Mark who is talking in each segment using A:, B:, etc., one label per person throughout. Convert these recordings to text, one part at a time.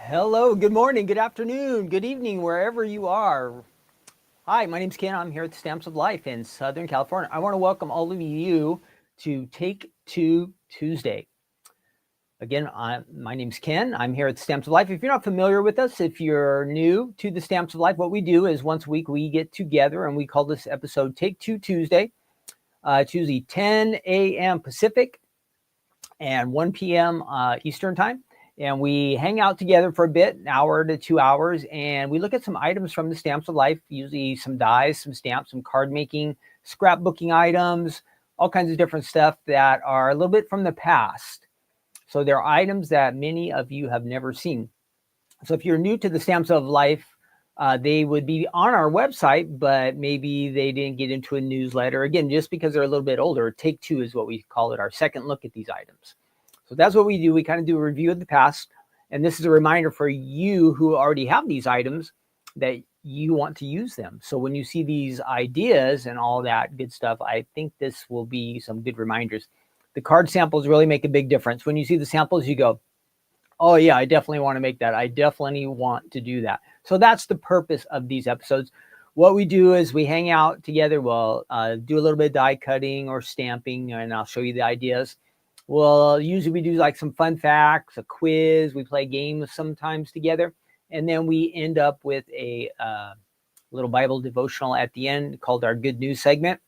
A: Hello, good morning, good afternoon, good evening, wherever you are. Hi, my name's Ken. I'm here at the Stamps of Life in Southern California. I want to welcome all of you to Take Two Tuesday. Again, my name's Ken. I'm here at the Stamps of Life. If you're not familiar with us, if you're new to the Stamps of Life, what we do is once a week we get together and we call this episode Take Two Tuesday. It's usually 10 a.m. Pacific and 1 p.m. Eastern Time. And we hang out together for a bit, an hour to 2 hours, and we look at some items from the Stamps of Life, usually some dies, some stamps, some card making, scrapbooking items, all kinds of different stuff that are a little bit from the past. So they're items that many of you have never seen. So if you're new to the Stamps of Life, they would be on our website, but maybe they didn't get into a newsletter. Again, just because they're a little bit older, Take Two is what we call it, our second look at these items. So that's what we do. We kind of do a review of the past. And this is a reminder for you who already have these items that you want to use them. So when you see these ideas and all that good stuff, I think this will be some good reminders. The card samples really make a big difference. When you see the samples, you go, oh yeah, I definitely want to make that. I definitely want to do that. So that's the purpose of these episodes. What we do is we hang out together. We'll do a little bit of die cutting or stamping, and I'll show you the ideas. Well, usually we do like some fun facts, a quiz. We play games sometimes together. And then we end up with a little Bible devotional at the end called our Good News segment.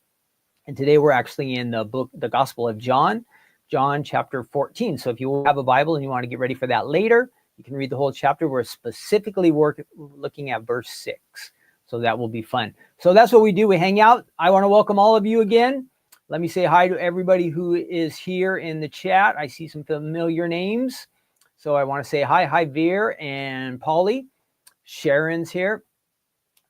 A: And today we're actually in the book, the Gospel of John, John chapter 14. So if you have a Bible and you want to get ready for that later, you can read the whole chapter. We're specifically looking at verse 6. So that will be fun. So that's what we do. We hang out. I want to welcome all of you again. Let me say hi to everybody who is here in the chat. I see some familiar names. So I want to say hi. Hi, Veer and Polly. Sharon's here.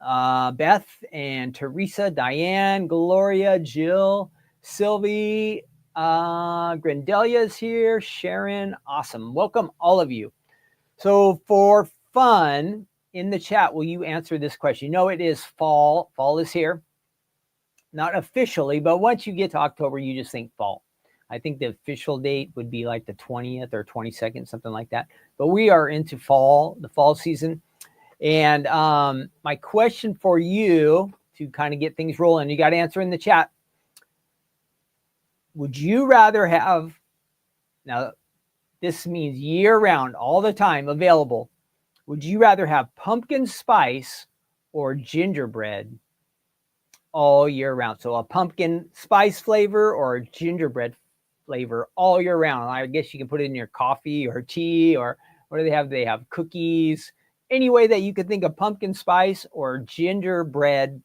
A: Beth and Teresa, Diane, Gloria, Jill, Sylvie, Grendelia's here. Sharon, awesome. Welcome all of you. So for fun, in the chat, will you answer this question? You know it is fall. Fall is here. Not officially, but once you get to October, you just think fall. I think the official date would be like the 20th or 22nd, something like that. But we are into fall, the fall season. And my question for you to kind of get things rolling, you got to answer in the chat. Would you rather have, now this means year round, all the time available, would you rather have pumpkin spice or gingerbread all year round? So a pumpkin spice flavor or a gingerbread flavor all year round. I guess you can put it in your coffee or tea, or what do they have? They have cookies. Any way that you could think of pumpkin spice or gingerbread,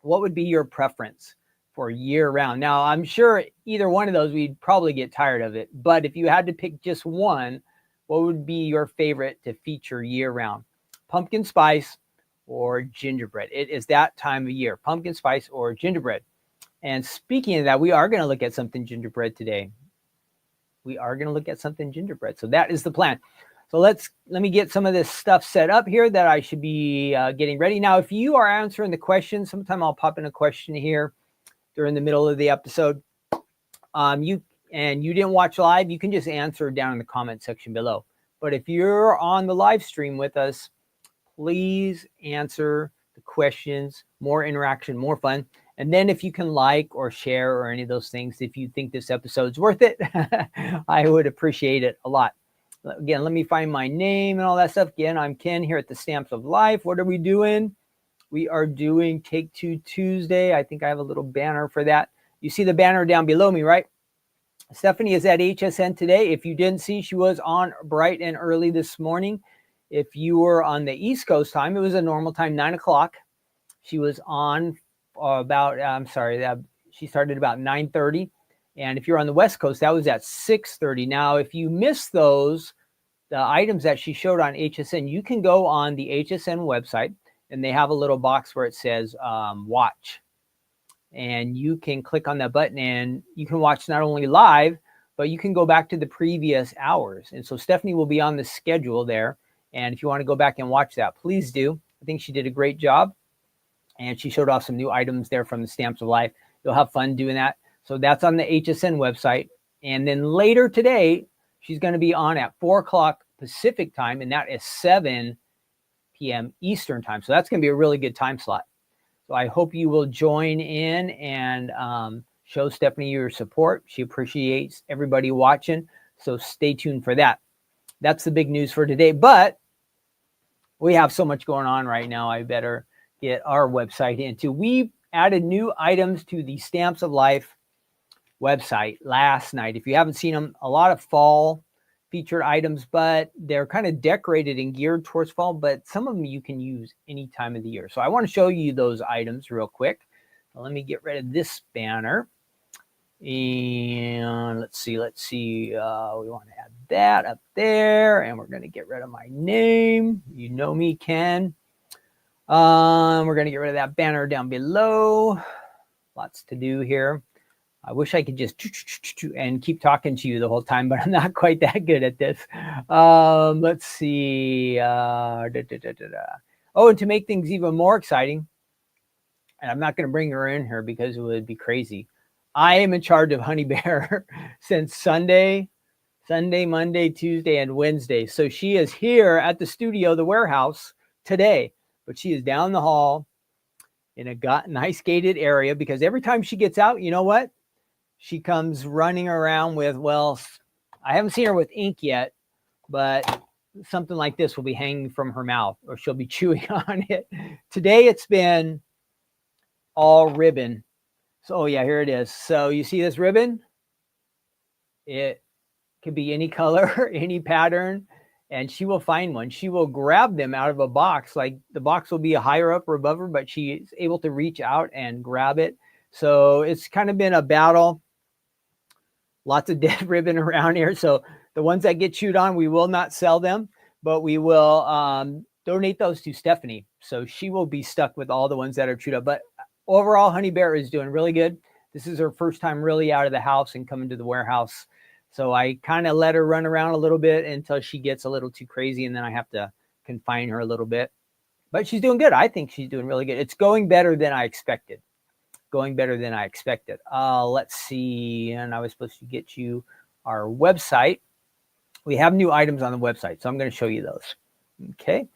A: what would be your preference for year round? Now, I'm sure either one of those, we'd probably get tired of it. But if you had to pick just one, what would be your favorite to feature year round? Pumpkin spice or gingerbread? It is that time of year, pumpkin spice or gingerbread. And speaking of that, we are going to look at something gingerbread today. We are going to look at something gingerbread. So that is the plan. So let me get some of this stuff set up here that I should be getting ready. Now, if you are answering the question, sometime I'll pop in a question here during the middle of the episode. You didn't watch live, you can just answer down in the comment section below. But if you're on the live stream with us, please answer the questions, more interaction, more fun. And then if you can like or share or any of those things, if you think this episode's worth it, I would appreciate it a lot. Again, let me find my name and all that stuff. Again, I'm Ken here at the Stamps of Life. What are we doing? We are doing Take Two Tuesday. I think I have a little banner for that. You see the banner down below me, right? Stephanie is at HSN today. If you didn't see, she was on bright and early this morning. If you were on the East Coast time, it was a normal time, 9 o'clock. She was on she started about 9:30. And if you're on the West Coast, that was at 6:30. Now, if you missed the items that she showed on HSN, you can go on the HSN website, and they have a little box where it says watch. And you can click on that button, and you can watch not only live, but you can go back to the previous hours. And so Stephanie will be on the schedule there. And if you want to go back and watch that, please do. I think she did a great job. And she showed off some new items there from the Stamps of Life. You'll have fun doing that. So that's on the HSN website. And then later today, she's going to be on at 4 o'clock Pacific time, and that is 7 p.m. Eastern time. So that's going to be a really good time slot. So I hope you will join in and show Stephanie your support. She appreciates everybody watching. So stay tuned for that. That's the big news for today. But we have so much going on right now. I better get our website into. We added new items to the Stamps of Life website last night. If you haven't seen them, a lot of fall featured items, but they're kind of decorated and geared towards fall, but some of them you can use any time of the year. So I want to show you those items real quick. Now, let me get rid of this banner. And let's see. We want to add that up there, and we're going to get rid of my name. You know me, Ken. We're going to get rid of that banner down below. Lots to do here. I wish I could just and keep talking to you the whole time, but I'm not quite that good at this. Let's see. Oh, and to make things even more exciting, and I'm not going to bring her in here because it would be crazy. I am in charge of Honey Bear since Sunday, Monday, Tuesday, and Wednesday. So she is here at the studio, the warehouse today, but she is down the hall in a nice gated area because every time she gets out, you know what? She comes running around with, well, I haven't seen her with ink yet, but something like this will be hanging from her mouth or she'll be chewing on it. Today it's been all ribbon. So, oh yeah, here it is. So you see this ribbon? It could be any color, any pattern, and she will find one. She will grab them out of a box. Like the box will be higher up or above her, but she is able to reach out and grab it. So it's kind of been a battle. Lots of dead ribbon around here. So the ones that get chewed on, we will not sell them, but we will donate those to Stephanie. So she will be stuck with all the ones that are chewed up. But overall, Honey Bear is doing really good. This is her first time really out of the house and coming to the warehouse. So I kind of let her run around a little bit until she gets a little too crazy, and then I have to confine her a little bit. But she's doing good. I think she's doing really good. It's going better than I expected. Let's see. And I was supposed to get you our website. We have new items on the website, so I'm going to show you those. Okay.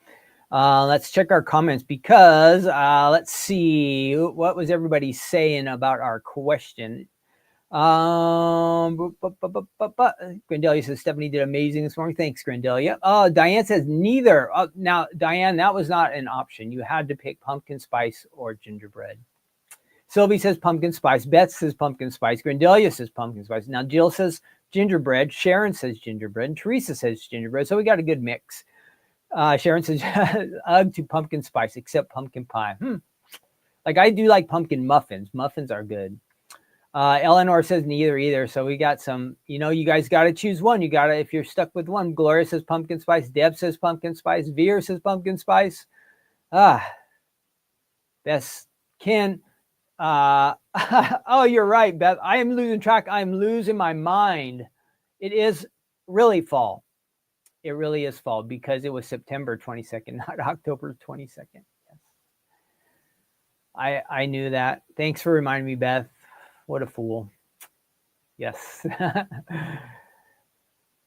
A: Let's check our comments because let's see. What was everybody saying about our question? Grandelia says Stephanie did amazing this morning. Thanks, Grandelia. Oh, Diane says neither. Now, Diane, that was not an option. You had to pick pumpkin spice or gingerbread. Sylvie says pumpkin spice. Beth says pumpkin spice. Grandelia says pumpkin spice. Now Jill says gingerbread. Sharon says gingerbread. And Teresa says gingerbread. So we got a good mix. Sharon says ugh to pumpkin spice, except pumpkin pie. Like I do like pumpkin muffins. Muffins are good. Eleanor says neither either. So we got some, you guys got to choose one. You got to, if you're stuck with one. Gloria says pumpkin spice. Deb says pumpkin spice. Veer says pumpkin spice. Best Ken. Oh, you're right, Beth. I am losing track. I'm losing my mind. It is really fall. It really is fall because it was September 22nd, not October 22nd. Yes. I knew that. Thanks for reminding me, Beth. What a fool. Yes.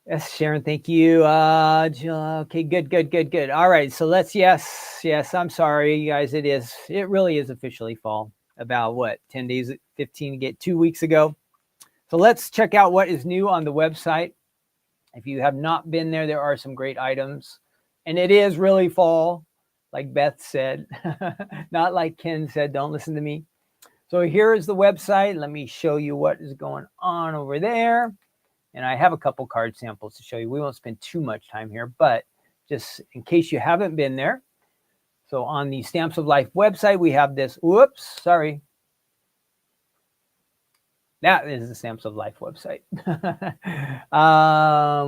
A: Yes, Sharon, thank you. Okay, good. All right, so let's, yes, I'm sorry, you guys. It really is officially fall. About what, 10 days, 15 to get 2 weeks ago. So let's check out what is new on the website. If you have not been there, there are some great items. And it is really fall, like Beth said. Not like Ken said, don't listen to me. So here is the website. Let me show you what is going on over there. And I have a couple card samples to show you. We won't spend too much time here, but just in case you haven't been there. So on the Stamps of Life website, we have this. Whoops, sorry. That is the Stamps of Life website.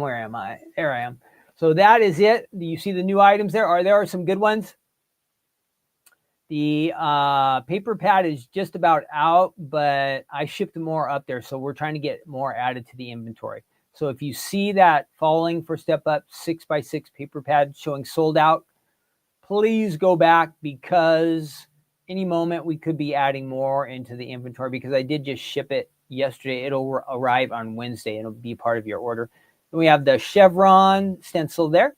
A: Where am I? There I am. So that is it. Do you see the new items there? There are some good ones. The paper pad is just about out, but I shipped more up there. So we're trying to get more added to the inventory. So if you see that Falling for Step Up 6x6 paper pad showing sold out, please go back because any moment we could be adding more into the inventory because I did just ship it yesterday. It'll arrive on Wednesday. It'll be part of your order. Then we have the Chevron stencil there.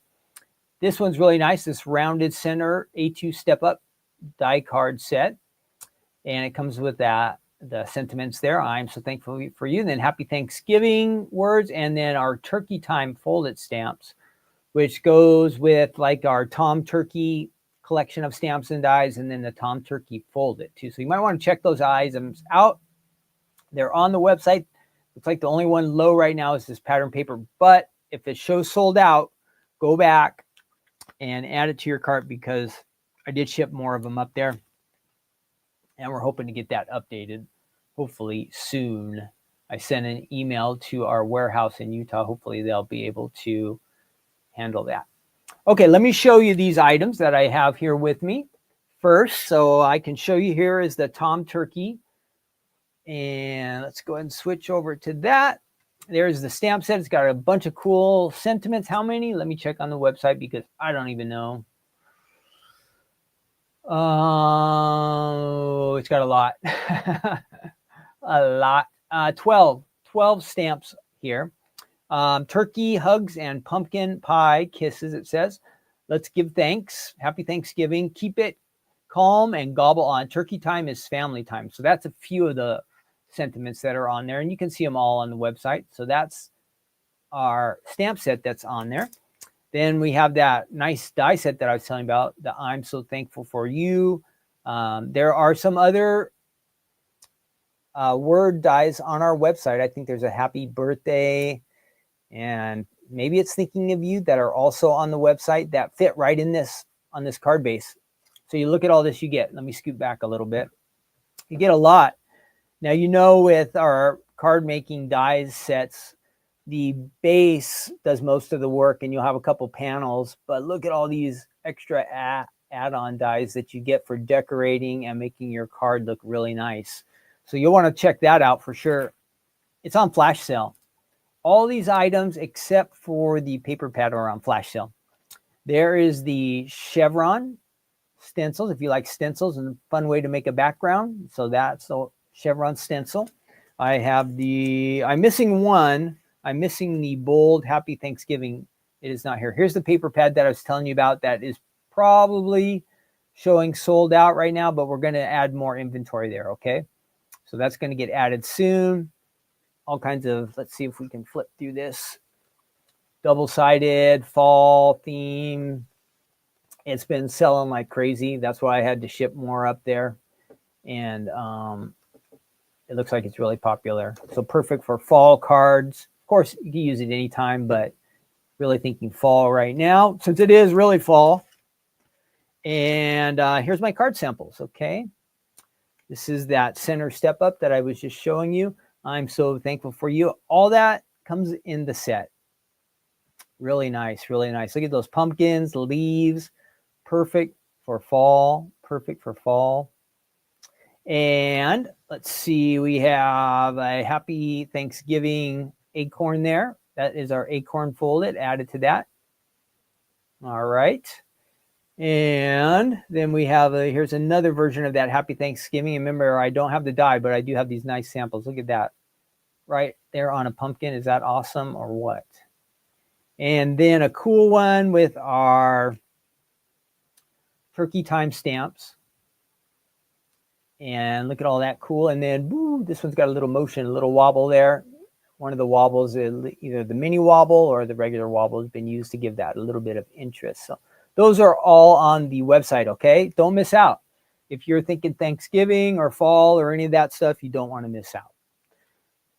A: This one's really nice, this rounded center A2 step up die card set. And it comes with the sentiments there. I'm so thankful for you. And then happy Thanksgiving words. And then our turkey time folded stamps, which goes with like our Tom Turkey collection of stamps and dies, and then the Tom Turkey folded too. So you might want to check those items out. They're on the website. Looks like the only one low right now is this pattern paper. But if it shows sold out, go back and add it to your cart, because I did ship more of them up there. And we're hoping to get that updated hopefully soon. I sent an email to our warehouse in Utah. Hopefully they'll be able to handle that. Okay, let me show you these items that I have here with me first. So I can show you, here is the Tom Turkey. And let's go ahead and switch over to that. There's the stamp set. It's got a bunch of cool sentiments. How many? Let me check on the website, because I don't even know. Oh, it's got a lot. A lot. 12 stamps here. Turkey hugs and pumpkin pie kisses, it says. Let's give thanks. Happy Thanksgiving. Keep it calm and gobble on. Turkey time is family time. So that's a few of the sentiments that are on there, and you can see them all on the website. So that's our stamp set that's on there. Then we have that nice die set that I was telling about, the I'm so thankful for you. There are some other word dies on our website. I think there's a happy birthday, and maybe it's thinking of you, that are also on the website that fit right in this, on this card base. So you look at all this you get. Let me scoot back a little bit. You get a lot. Now, you know, with our card making dies sets, the base does most of the work, and you'll have a couple panels, but look at all these extra add-on dies that you get for decorating and making your card look really nice. So you'll want to check that out for sure. It's on flash sale. All these items except for the paper pad are on flash sale. There is the Chevron stencils, if you like stencils and a fun way to make a background. So that's the Chevron stencil. I have the, I'm missing one. I'm missing the bold Happy Thanksgiving. It is not here. Here's the paper pad that I was telling you about that is probably showing sold out right now, but we're going to add more inventory there, okay? So that's going to get added soon. All kinds of, let's see if we can flip through this. Double-sided, fall theme. It's been selling like crazy. That's why I had to ship more up there. And it looks like it's really popular. So perfect for fall cards. Of course, you can use it anytime, but really thinking fall right now, since it is really fall. And here's my card samples, okay? This is that center step up that I was just showing you. I'm so thankful for you. All that comes in the set. Really nice, really nice. Look at those pumpkins, leaves. Perfect for fall, perfect for fall. And let's see, we have a Happy Thanksgiving acorn there. That is our acorn folded, added to that. All right. And then we have here's another version of that Happy Thanksgiving. Remember, I don't have the die, but I do have these nice samples. Look at that right there on a pumpkin. Is that awesome or what? And then a cool one with our turkey time stamps. And look at all that cool. And then woo, this one's got a little motion, a little wobble there. One of the wobbles, either the mini wobble or the regular wobble, has been used to give that a little bit of interest. So those are all on the website, okay? Don't miss out. If you're thinking Thanksgiving or fall or any of that stuff, you don't want to miss out.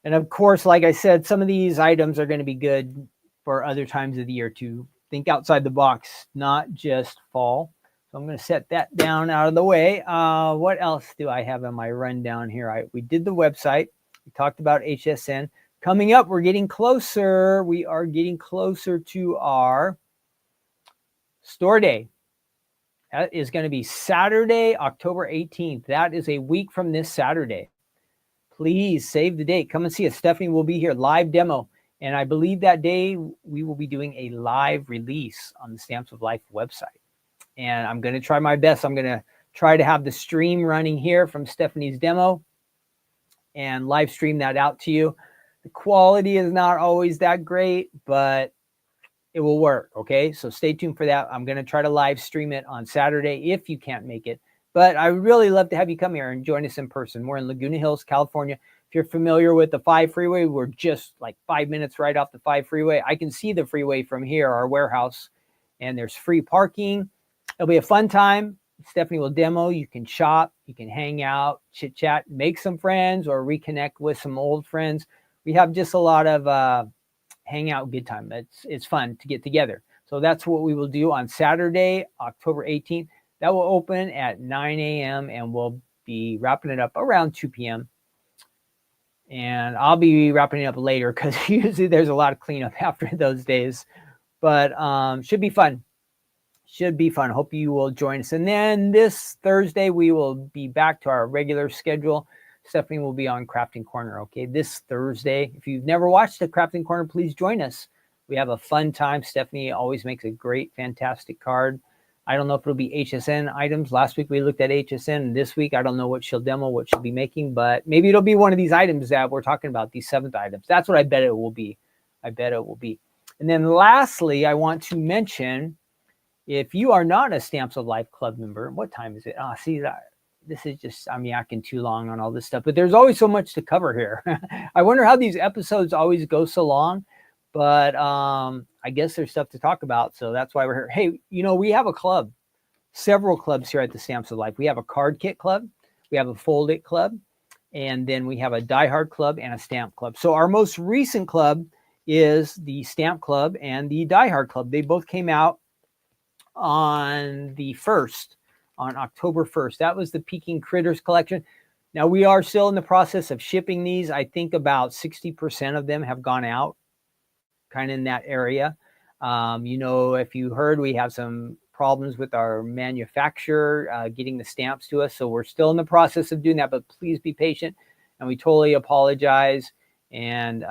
A: And of course, like I said, some of these items are going to be good for other times of the year too. Think outside the box, not just fall. So I'm going to set that down out of the way. What else do I have on my rundown here? We did the website. We talked about HSN. Coming up, we're getting closer. We are getting closer to our store day. That is going to be Saturday, October 18th. That is a week from this Saturday. Please save the date. Come and see us. Stephanie will be here, live demo. And I believe that day we will be doing a live release on the Stamps of Life website. And I'm going to try my best. I'm going to try to have the stream running here from Stephanie's demo and live stream that out to you. The quality is not always that great, but it will work. Okay, so stay tuned for that. I'm going to try to live stream it on Saturday if you can't make it. But I would really love to have you come here and join us in person. We're in Laguna Hills, California. If you're familiar with the 5 freeway, we're just like 5 minutes right off the 5 freeway. I can see the freeway from here, our warehouse, and there's free parking. It'll be a fun time. Stephanie will demo. You can shop, you can hang out, chit chat, make some friends, or reconnect with some old friends. We have just a lot of hangout, good time. It's fun to get together. So that's what we will do on Saturday, October 18th. That will open at 9 a.m. and we'll be wrapping it up around 2 p.m. And I'll be wrapping it up later because usually there's a lot of cleanup after those days. But should be fun. Should be fun. Hope you will join us. And then this Thursday, we will be back to our regular schedule. Stephanie will be on Crafting Corner, okay, this Thursday. If you've never watched the Crafting Corner, please join us. We have a fun time. Stephanie always makes a great, fantastic card. I don't know if it'll be HSN items. Last week we looked at HSN. And this week, I don't know what she'll demo, what she'll be making, but maybe it'll be one of these items that we're talking about, these 7th items. That's what I bet it will be. I bet it will be. And then lastly, I want to mention, if you are not a Stamps of Life Club member, what time is it? See that. This is just, I'm yakking too long on all this stuff, but there's always so much to cover here. I wonder how these episodes always go so long, but I guess there's stuff to talk about. So that's why we're here. Hey, we have a club, several clubs here at the Stamps of Life. We have a card kit club, we have a fold it club, and then we have a Die Hard club and a stamp club. So our most recent club is the stamp club and the Die Hard club. They both came out on the 1st. On October 1st. That was the Peking Critters collection. Now we are still in the process of shipping these. I think about 60% of them have gone out, kind of in that area. If you heard, we have some problems with our manufacturer getting the stamps to us. So we're still in the process of doing that, but please be patient. And we totally apologize. And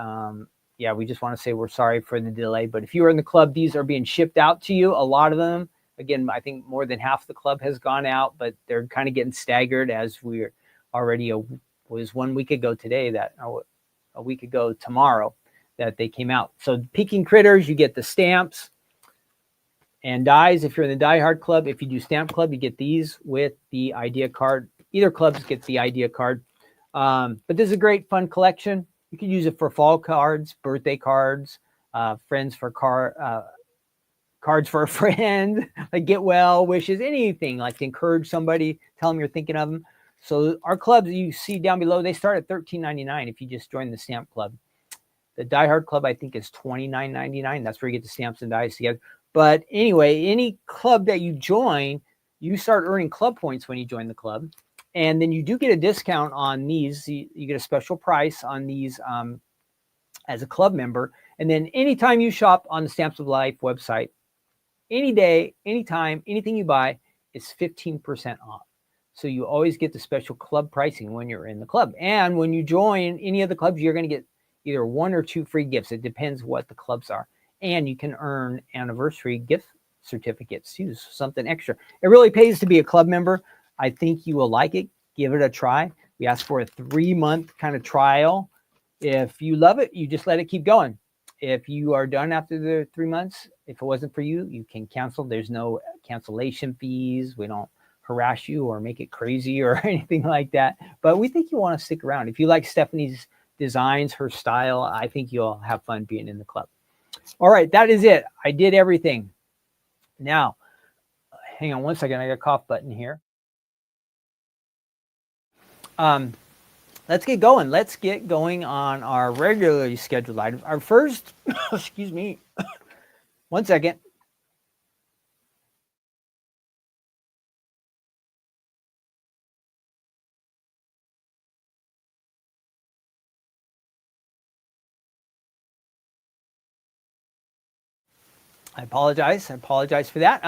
A: we just want to say we're sorry for the delay. But if you are in the club, these are being shipped out to you. A lot of them. Again, I think more than half the club has gone out, but they're kind of getting staggered as we're already, was 1 week ago today that, a week ago tomorrow that they came out. So Peking Critters, you get the stamps and dies. If you're in the Die Hard club, if you do Stamp Club, you get these with the idea card. Either clubs get the idea card. But this is a great fun collection. You can use it for fall cards, birthday cards, friends for cards for a friend, like get well wishes, anything like to encourage somebody, tell them you're thinking of them. So our clubs you see down below, they start at $13.99 if you just join the stamp club. The Die Hard club, I think, is $29.99. That's where you get the stamps and dies together. But anyway, any club that you join, you start earning club points when you join the club. And then you do get a discount on these. You get a special price on these as a club member. And then anytime you shop on the Stamps of Life website, any day, anytime, anything you buy is 15% off. So you always get the special club pricing when you're in the club. And when you join any of the clubs, you're going to get either 1 or 2 free gifts. It depends what the clubs are. And you can earn anniversary gift certificates too, so something extra. It really pays to be a club member. I think you will like it. Give it a try. We ask for a 3-month kind of trial. If you love it, you just let it keep going. If you are done after the 3 months, if it wasn't for you, you can cancel. There's no cancellation fees. We don't harass you or make it crazy or anything like that. But we think you want to stick around. If you like Stephanie's designs, her style, I think you'll have fun being in the club. All right, that is it. I did everything. Now, hang on one second. I got a cough button here. Let's get going. Let's get going on our regularly scheduled items. Our first, excuse me, one second. I apologize. I apologize for that.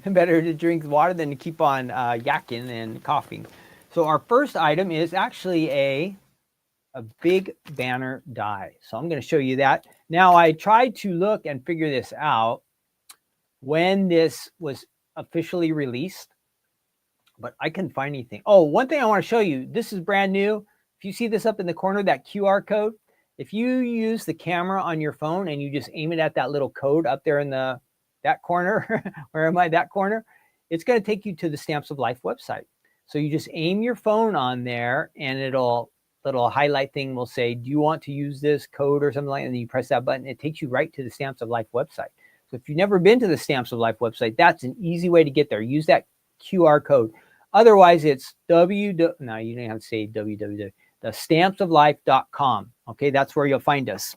A: Better to drink water than to keep on yakking and coughing. So our first item is actually a big banner die. So I'm going to show you that. Now I tried to look and figure this out when this was officially released, but I couldn't find anything. Oh, one thing I want to show you. This is brand new. If you see this up in the corner, that QR code, If you use the camera on your phone and you just aim it at that little code up there in that corner, where am I, that corner, it's going to take you to the Stamps of Life website. So you just aim your phone on there and little highlight thing will say, do you want to use this code or something like that? And then you press that button. It takes you right to the Stamps of Life website. So if you've never been to the Stamps of Life website, that's an easy way to get there. Use that QR code. Otherwise, it's no, you don't have to say www. The stampsoflife.com. Okay, that's where you'll find us.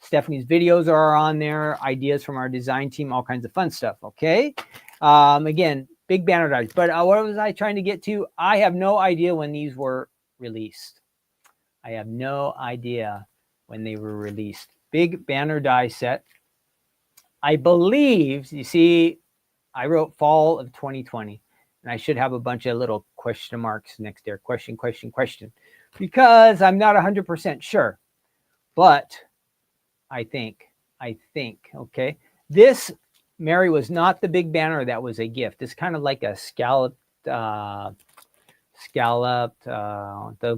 A: Stephanie's videos are on there, ideas from our design team, all kinds of fun stuff. Okay. Again, big banner dies. But what was I trying to get to? I have no idea when these were released. I have no idea when they were released. Big banner die set. I believe, you see, I wrote fall of 2020. And I should have a bunch of little question marks next there. Question. Because I'm not 100% sure. But I think, okay. This, Mary, was not the big banner that was a gift. It's kind of like a scalloped, the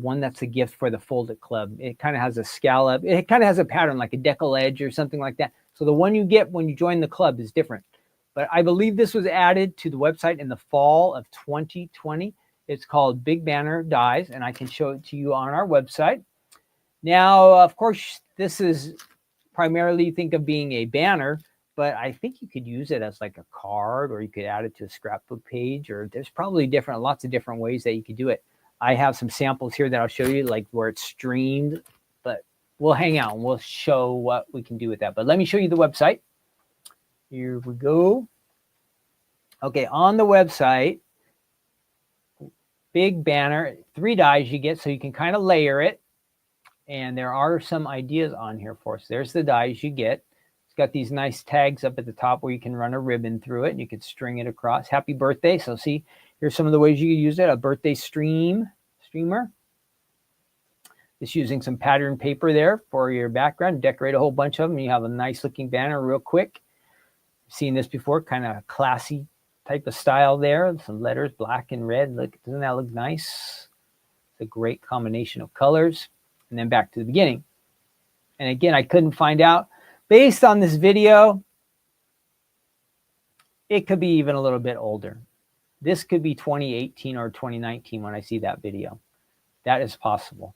A: one that's a gift for the Fold-It Club. It kind of has a scallop. It kind of has a pattern like a decollage or something like that. So the one you get when you join the club is different. But I believe this was added to the website in the fall of 2020. It's called Big Banner Dies, and I can show it to you on our website. Now, of course, this is primarily think of being a banner, but I think you could use it as like a card, or you could add it to a scrapbook page, or there's probably lots of different ways that you could do it. I have some samples here that I'll show you, like where it's streamed, but we'll hang out and we'll show what we can do with that. But let me show you the website. Here we go. Okay, on the website, big banner, 3 dies you get, so you can kind of layer it. And there are some ideas on here for us. There's the dies you get. It's got these nice tags up at the top where you can run a ribbon through it and you can string it across. Happy birthday. So see, here's some of the ways you can use it. A birthday streamer. Just using some pattern paper there for your background. Decorate a whole bunch of them. You have a nice looking banner real quick. Seen this before, kind of classy type of style there. Some letters, black and red. Look, doesn't that look nice? It's a great combination of colors. And then back to the beginning. And again, I couldn't find out. Based on this video, it could be even a little bit older. This could be 2018 or 2019 when I see that video. That is possible.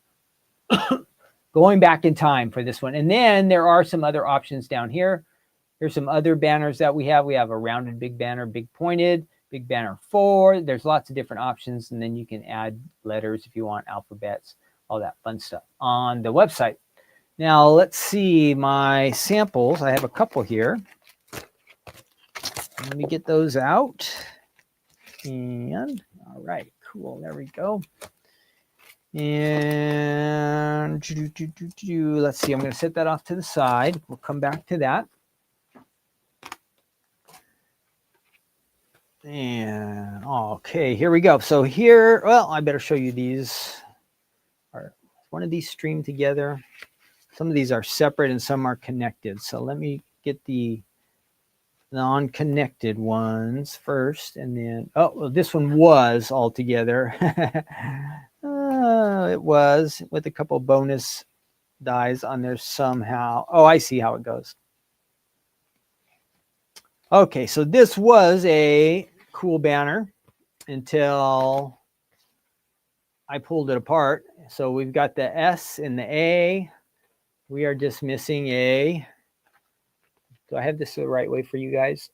A: Going back in time for this one. And then there are some other options down here. Here's some other banners that we have. We have a rounded big banner, big pointed, big banner 4. There's lots of different options. And then you can add letters if you want, alphabets, all that fun stuff on the website. Now let's see my samples. I have a couple here. Let me get those out. And all right, cool. There we go. And let's see. I'm going to set that off to the side. We'll come back to that. And okay, here we go. So here, well, I better show you these. One of these streamed together. Some of these are separate and some are connected. So let me get the non-connected ones first, and then well, this one was all together. It was with a couple bonus dies on there somehow. Oh, I see how it goes. Okay, so this was a cool banner until I pulled it apart. So we've got the S and the A. We are just missing a. Do I have this the right way for you guys?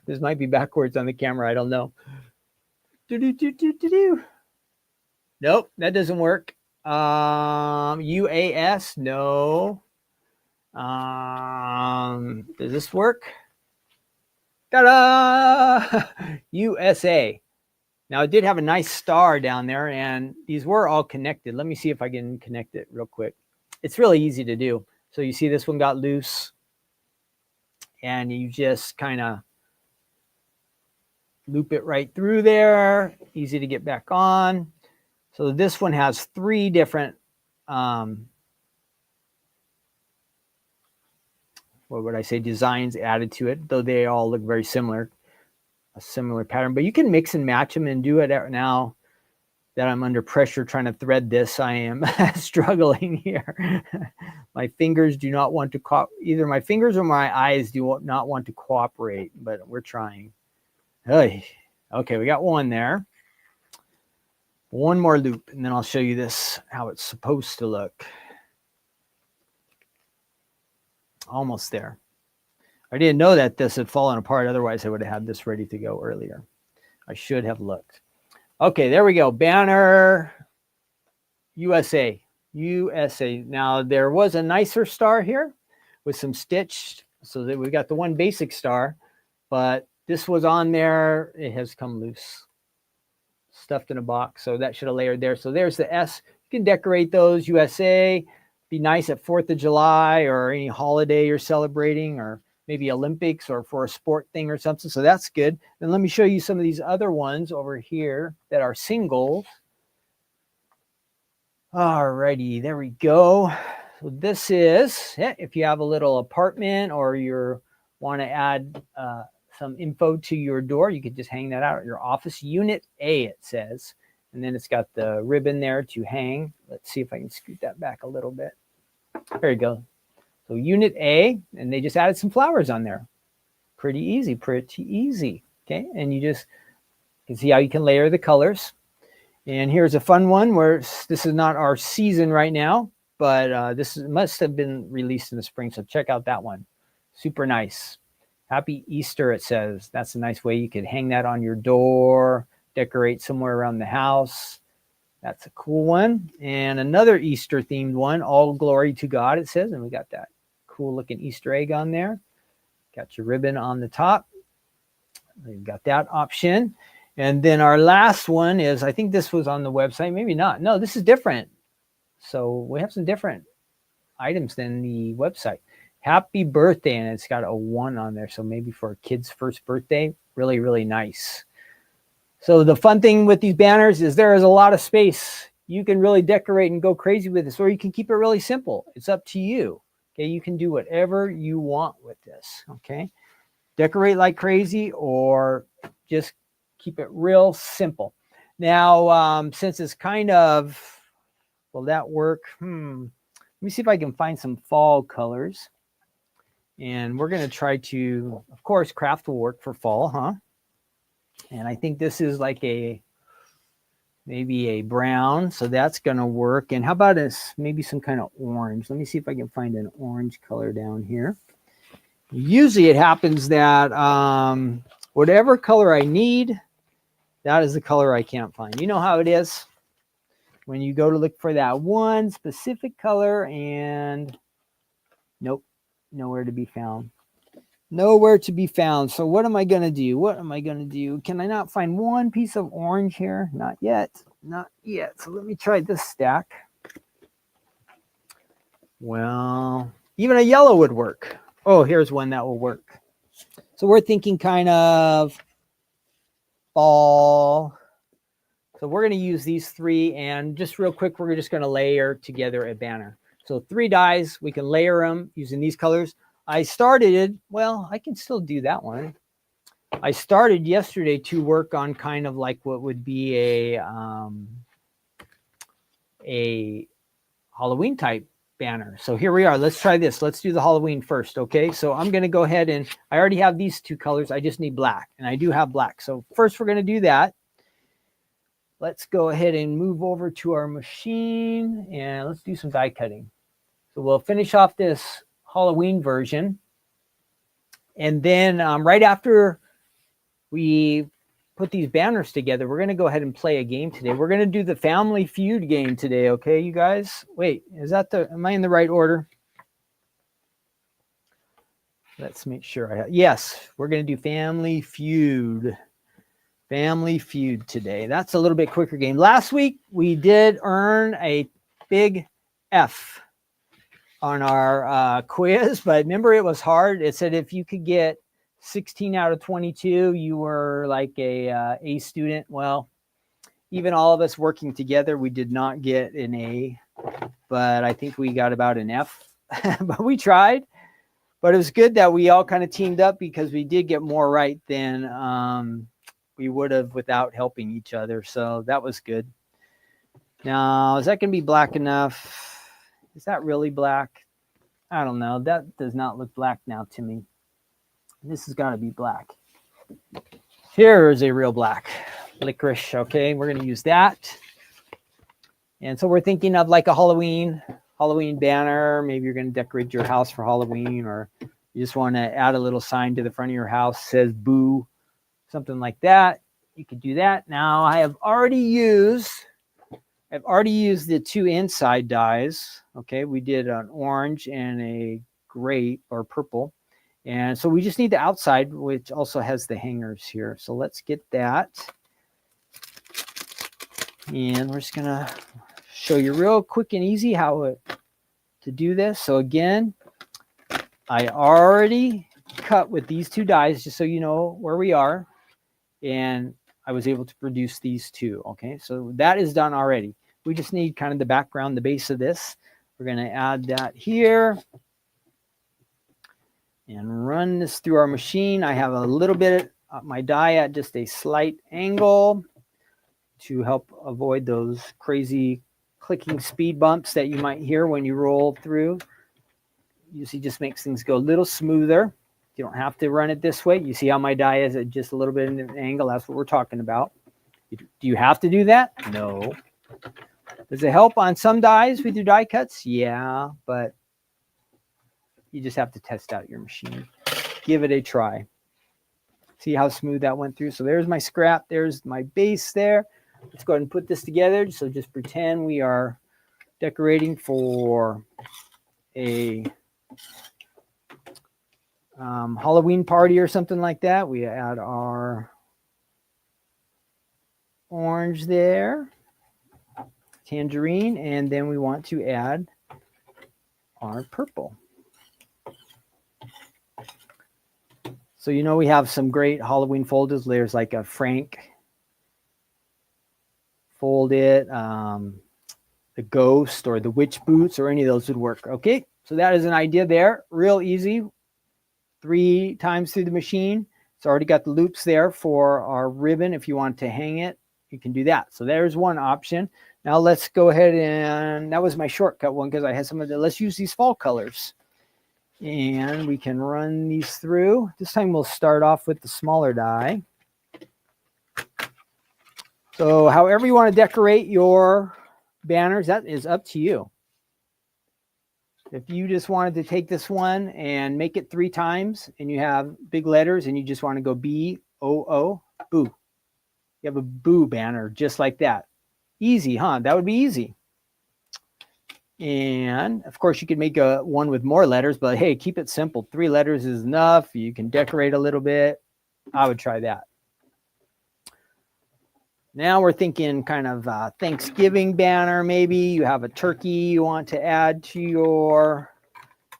A: This might be backwards on the camera. I don't know. Nope, that doesn't work. UAS, no. Does this work? Ta-da! USA. Now, it did have a nice star down there, and these were all connected. Let me see if I can connect it real quick. It's really easy to do. So you see this one got loose, and you just kind of loop it right through there. Easy to get back on. So this one has 3 different, what would I say, designs added to it, though they all look very similar. A similar pattern, but you can mix and match them and do it now. that I'm under pressure trying to thread this. I am struggling here. My fingers do not want to either my fingers or my eyes do not want to cooperate, but we're trying. Hey. Okay, we got one there. One more loop, and then I'll show you this, how it's supposed to look. Almost there. I didn't know that this had fallen apart. Otherwise, I would have had this ready to go earlier. I should have looked. Okay, there we go. Banner USA. USA. Now, there was a nicer star here with some stitched, so that we got the one basic star, but this was on there. It has come loose, stuffed in a box, so that should have layered there. So there's the S. You can decorate those, USA. Be nice at 4th of July or any holiday you're celebrating, or maybe Olympics or for a sport thing or something. So that's good. And let me show you some of these other ones over here that are singles. Alrighty, there we go. So this is, if you have a little apartment or you want to add some info to your door, you could just hang that out at your office. Unit A, it says. And then it's got the ribbon there to hang. Let's see if I can scoot that back a little bit. There you go. So Unit A, and they just added some flowers on there. Pretty easy, pretty easy. Okay, and you can see how you can layer the colors. And here's a fun one where this is not our season right now, but must have been released in the spring. So check out that one. Super nice. Happy Easter, it says. That's a nice way you could hang that on your door, decorate somewhere around the house. That's a cool one. And another Easter themed one, All Glory to God, it says. And we got that cool looking Easter egg on there. Got your ribbon on the top. We've got that option. And then our last one is, I think this was on the website, maybe not. No, this is different. So we have some different items than the website. Happy birthday, and it's got a 1 on there. So maybe for a kid's first birthday, really, really nice. So the fun thing with these banners is there is a lot of space. You can really decorate and go crazy with this, or you can keep it really simple. It's up to you. Okay, you can do whatever you want with this. Okay, decorate like crazy, or just keep it real simple. Now, since it's kind of, will that work? Let me see if I can find some fall colors. And we're going to try to, of course, craft will work for fall, huh? And I think this is like maybe a brown, so that's going to work. And how about maybe some kind of orange? Let me see if I can find an orange color down here. Usually it happens that whatever color I need, that is the color I can't find. You know how it is when you go to look for that one specific color, and nope, nowhere to be found. Nowhere to be found. So what am I going to do? What am I going to do? Can I not find one piece of orange here? Not yet. Not yet. So let me try this stack. Well, even a yellow would work. Oh, here's one that will work. So we're thinking kind of fall. So we're going to use these 3, and just real quick, we're just going to layer together a banner. So 3 dies, we can layer them using these colors. I started, well, I can still do that one. I started yesterday to work on kind of like what would be a Halloween type banner. So here we are. Let's try this. Let's do the Halloween first. Okay. So I'm going to go ahead, and I already have these 2 colors. I just need black, and I do have black. So first we're going to do that. Let's go ahead and move over to our machine, and let's do some die cutting. So we'll finish off this Halloween version. And then right after we put these banners together, we're going to go ahead and play a game today. We're going to do the Family Feud game today. Okay, you guys? Wait, am I in the right order? Let's make sure yes, we're going to do Family Feud. Family Feud today. That's a little bit quicker game. Last week, we did earn a big F on our quiz, but remember, it was hard. It said if you could get 16 out of 22, you were like a student. Well, even all of us working together, we did not get an A, but I think we got about an F. But we tried. But it was good that we all kind of teamed up, because we did get more right than we would have without helping each other. So that was good. Now, is that going to be black enough? Is that really black? I don't know. That does not look black now to me. This has got to be black. Here is a real black licorice. Okay, we're going to use that. And so we're thinking of like a Halloween banner. Maybe you're going to decorate your house for Halloween, or you just want to add a little sign to the front of your house, says boo, something like that. You could do that. Now I have already used the two inside dies. Okay, we did an orange and a gray or purple. And so we just need the outside, which also has the hangers here. So let's get that. And we're just going to show you real quick and easy how to do this. So again, I already cut with these two dies, just so you know where we are. And I was able to produce these two. Okay, so that is done already. We just need kind of the background, the base of this. We're going to add that here and run this through our machine. I have a little bit of my die at just a slight angle to help avoid those crazy clicking speed bumps that you might hear when you roll through. Usually just makes things go a little smoother. You don't have to run it this way. You see how my die is at just a little bit in an angle. That's what we're talking about. Do you have to do that? No. Does it help on some dies with your die cuts? Yeah, but you just have to test out your machine. Give it a try. See how smooth that went through? So there's my scrap. There's my base there. Let's go ahead and put this together. So just pretend we are decorating for a Halloween party or something like that. We add our orange there, tangerine, and then we want to add our purple. So you know we have some great Halloween folders. There's like a Frank fold it, the ghost or the witch boots, or any of those would work. Okay, so that is an idea there. Real easy. 3 times through the machine. It's already got the loops there for our ribbon. If you want to hang it, you can do that. So there's one option. Now let's go ahead, and that was my shortcut one because I had some of the, let's use these fall colors. And we can run these through. This time we'll start off with the smaller die. So however you want to decorate your banners, that is up to you. If you just wanted to take this one and make it 3 times, and you have big letters and you just want to go B-O-O, boo. You have a boo banner just like that. Easy, huh? That would be easy. And of course you could make a one with more letters, but hey, keep it simple. 3 letters is enough. You can decorate a little bit. I would try that. Now we're thinking kind of Thanksgiving banner. Maybe you have a turkey you want to add to your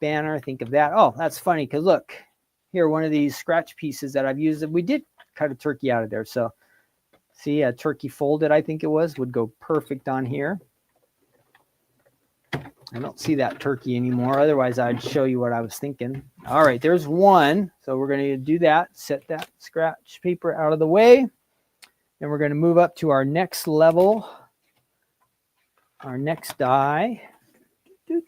A: banner. Think of that. Oh, that's funny because look, here, one of these scratch pieces that I've used, we did cut a turkey out of there. So see, a turkey folded, I think it was, would go perfect on here. I don't see that turkey anymore. Otherwise, I'd show you what I was thinking. All right, there's one. So we're going to do that. Set that scratch paper out of the way. And we're going to move up to our next level, our next die. It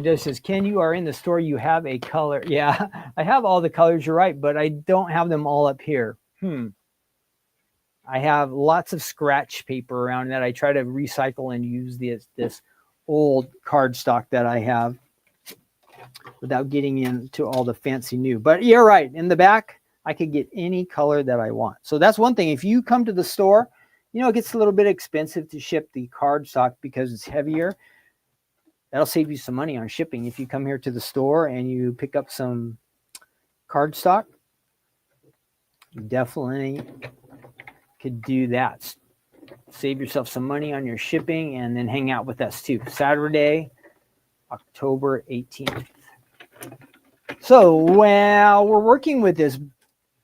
A: just says, Ken, you are in the store. You have a color. Yeah, I have all the colors. You're right, but I don't have them all up here. I have lots of scratch paper around that I try to recycle and use this old cardstock that I have, without getting into all the fancy new. But you're right. In the back, I could get any color that I want. So that's one thing. If you come to the store, you know, it gets a little bit expensive to ship the cardstock because it's heavier. That'll save you some money on shipping. If you come here to the store and you pick up some cardstock, you definitely could do that. Save yourself some money on your shipping and then hang out with us too. Saturday, October 18th. So while we're working with this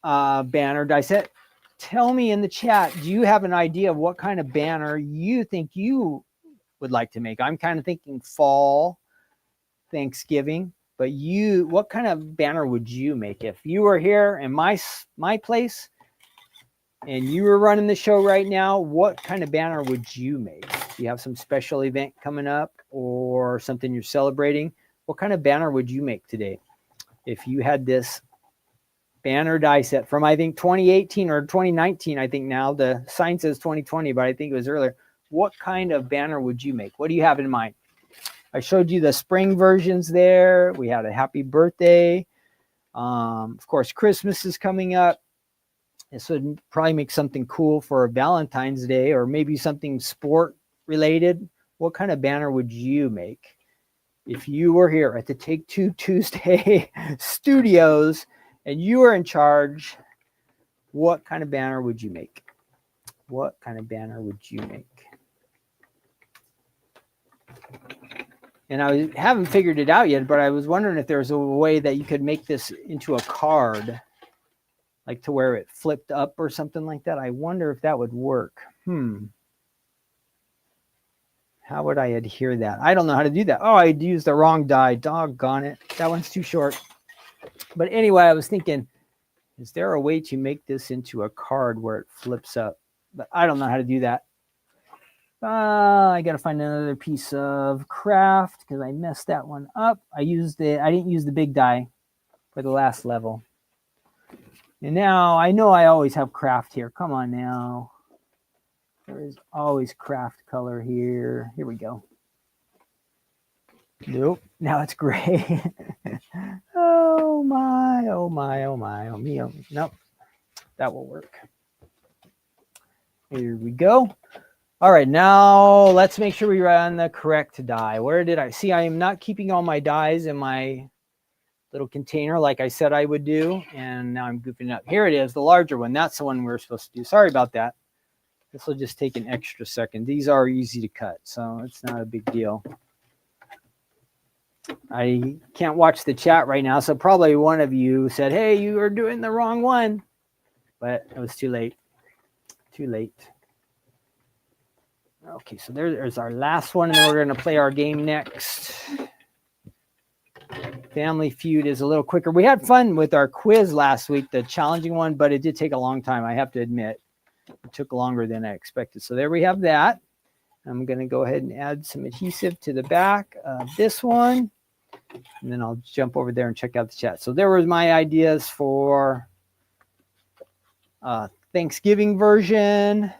A: banner die set, tell me in the chat, do you have an idea of what kind of banner you think you would like to make? I'm kind of thinking fall, Thanksgiving, but what kind of banner would you make? If you were here in my place, and you were running the show right now, what kind of banner would you make? Do you have some special event coming up or something you're celebrating? What kind of banner would you make today? If you had this banner die set from, I think, 2018 or 2019, I think now the sign says 2020, but I think it was earlier. What kind of banner would you make? What do you have in mind? I showed you the spring versions there. We had a happy birthday. Of course, Christmas is coming up. This would probably make something cool for Valentine's Day or maybe something sport related. What kind of banner would you make? If you were here at the Take Two Tuesday studios and you were in charge, what kind of banner would you make? What kind of banner would you make? And I haven't figured it out yet, but I was wondering if there's a way that you could make this into a card, like to where it flipped up or something like that. I wonder if that would work. How would I adhere that? I don't know how to do that. Oh, I used the wrong die. Doggone it. That one's too short. But anyway, I was thinking, is there a way to make this into a card where it flips up? But I don't know how to do that. I got to find another piece of craft because I messed that one up. I didn't use the big die for the last level. And now I know I always have craft here. Come on now. There is always craft color here. Here we go. Nope. Now it's gray. Oh my, oh my, oh my, oh me. Oh. Nope. That will work. Here we go. All right, now let's make sure we run the correct die. Where did I see? I am not keeping all my dies in my little container like I said I would do. And now I'm goofing up. Here it is, the larger one. That's the one we're supposed to do. Sorry about that. This will just take an extra second. These are easy to cut, so it's not a big deal. I can't watch the chat right now, so probably one of you said, hey, you are doing the wrong one. But it was too late. Too late. Okay, so there's our last one, and then we're going to play our game next. Family Feud is a little quicker. We had fun with our quiz last week, the challenging one, but it did take a long time, I have to admit. It took longer than I expected. So there we have that. I'm going to go ahead and add some adhesive to the back of this one, and then I'll jump over there and check out the chat. So there were my ideas for Thanksgiving version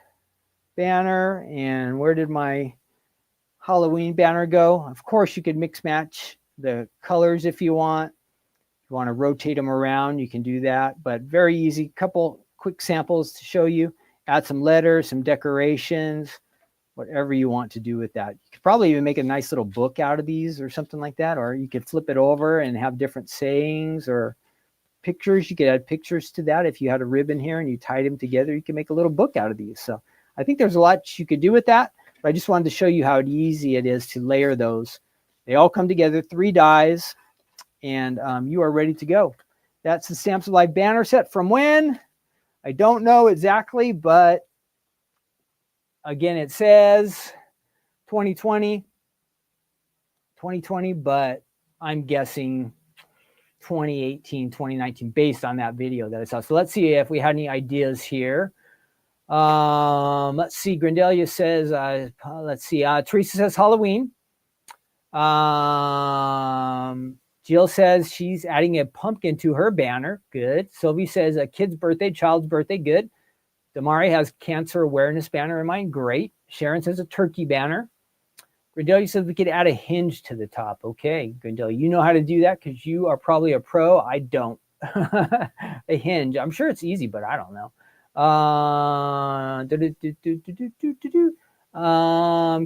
A: banner, and where did my Halloween banner go? Of course, you could mix match the colors if you want. If you want to rotate them around, you can do that, but very easy. Couple quick samples to show you. Add some letters, some decorations, whatever you want to do with that. You could probably even make a nice little book out of these or something like that, or you could flip it over and have different sayings or pictures. You could add pictures to that. If you had a ribbon here and you tied them together, you can make a little book out of these. So I think there's a lot you could do with that, but I just wanted to show you how easy it is to layer those. They all come together, 3 dies, and you are ready to go. That's the Stamps of Life banner set from when? I don't know exactly, but again, it says 2020, but I'm guessing 2018, 2019, based on that video that I saw. So let's see if we had any ideas here. Let's see. Grindelia says, Teresa says Halloween. Jill says she's adding a pumpkin to her banner. Good. Sylvie says a kid's birthday, child's birthday. Good. Damari has cancer awareness banner in mind. Great. Sharon says a turkey banner. Grindelia says we could add a hinge to the top. Okay, Grindelia, you know how to do that because you are probably a pro. I don't. A hinge. I'm sure it's easy, but I don't know.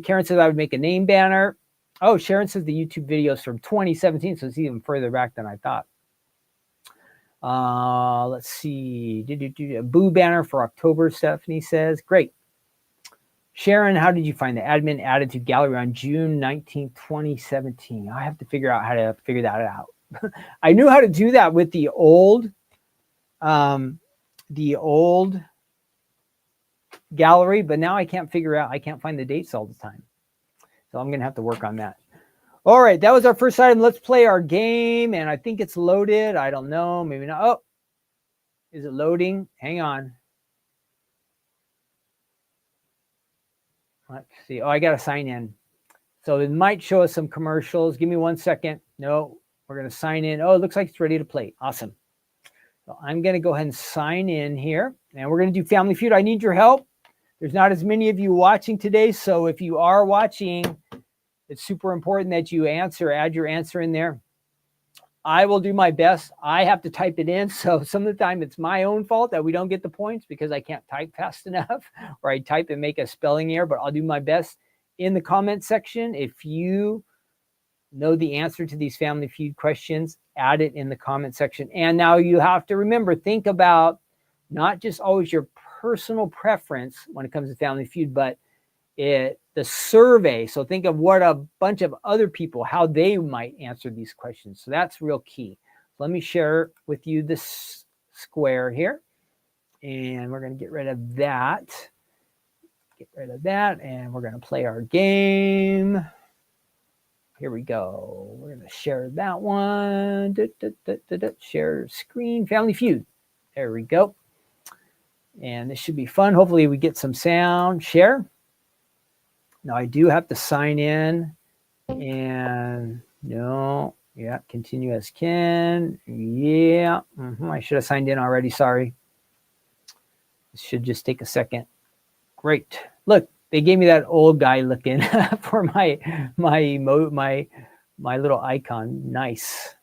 A: Karen says I would make a name banner. Oh, Sharon says the YouTube video is from 2017, so it's even further back than I thought. Let's see. A boo banner for October, Stephanie says. Great. Sharon, how did you find the admin added to gallery on June 19, 2017? I have to figure out how to figure that out. I knew how to do that with the old gallery, but now I can't find the dates all the time. So I'm going to have to work on that. All right, that was our first item. Let's play our game, and I think it's loaded. I don't know, maybe not. Oh, is it loading? Hang on. Let's see. Oh, I got to sign in. So it might show us some commercials. Give me 1 second. No, we're going to sign in. Oh, it looks like it's ready to play. Awesome. So I'm going to go ahead and sign in here. And we're going to do Family Feud. I need your help. There's not as many of you watching today. So if you are watching, it's super important that you add your answer in there. I will do my best. I have to type it in. So some of the time it's my own fault that we don't get the points because I can't type fast enough, or I type and make a spelling error, but I'll do my best in the comment section. If you know the answer to these Family Feud questions, add it in the comment section. And now you have to remember, think about not just always your personal preference when it comes to Family Feud, but the survey. So think of what a bunch of other people, how they might answer these questions. So that's real key. Let me share with you this square here. And we're going to get rid of that. Get rid of that. And we're going to play our game. Here we go. We're going to share that one. Share screen. Family Feud. There we go. And this should be fun. Hopefully we get some sound. Share. Now I do have to sign in, and no, yeah, continue as Ken. Yeah, I should have signed in already. Sorry. This should just take a second. Great. Look, they gave me that old guy looking for my little icon. Nice.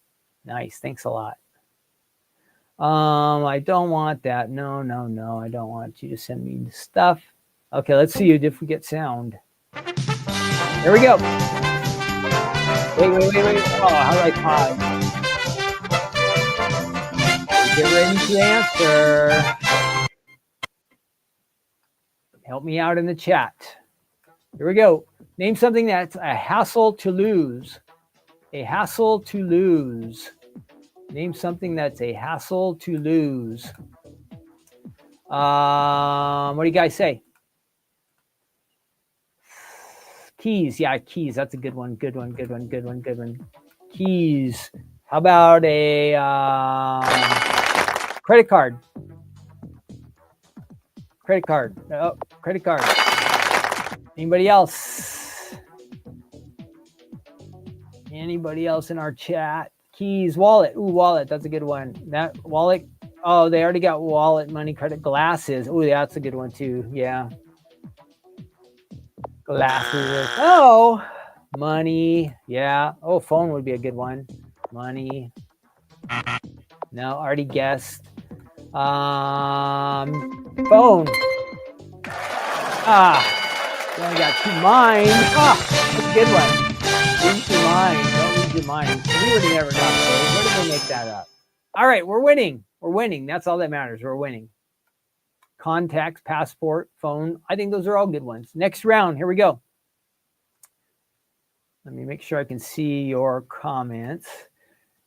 A: Thanks a lot. I don't want that. No. I don't want you to send me the stuff. Okay, let's see if we get sound. Here we go. Wait. Oh, how do I pause? Get ready to answer. Help me out in the chat. Here we go. Name something that's a hassle to lose. A hassle to lose. Name something that's a hassle to lose. What do you guys say? Keys. Yeah, keys. That's a good one. Good one. Keys. How about a credit card? Oh, credit card. Anybody else? Anybody else in our chat? Keys. Wallet. Ooh, wallet. That's a good one. That wallet. Oh, they already got wallet, money, credit, glasses. Ooh, that's a good one too. Yeah. Glasses. Oh, money. Yeah. Oh, phone would be a good one. Money. No, already guessed. Phone. You only got two. Mind. That's a good one. Lose your mind. Don't lose your mind. We would have never got those. Where did they make that up? All right, we're winning. That's all that matters. We're winning. Contacts, passport, phone. I think those are all good ones. Next round. Here we go. Let me make sure I can see your comments.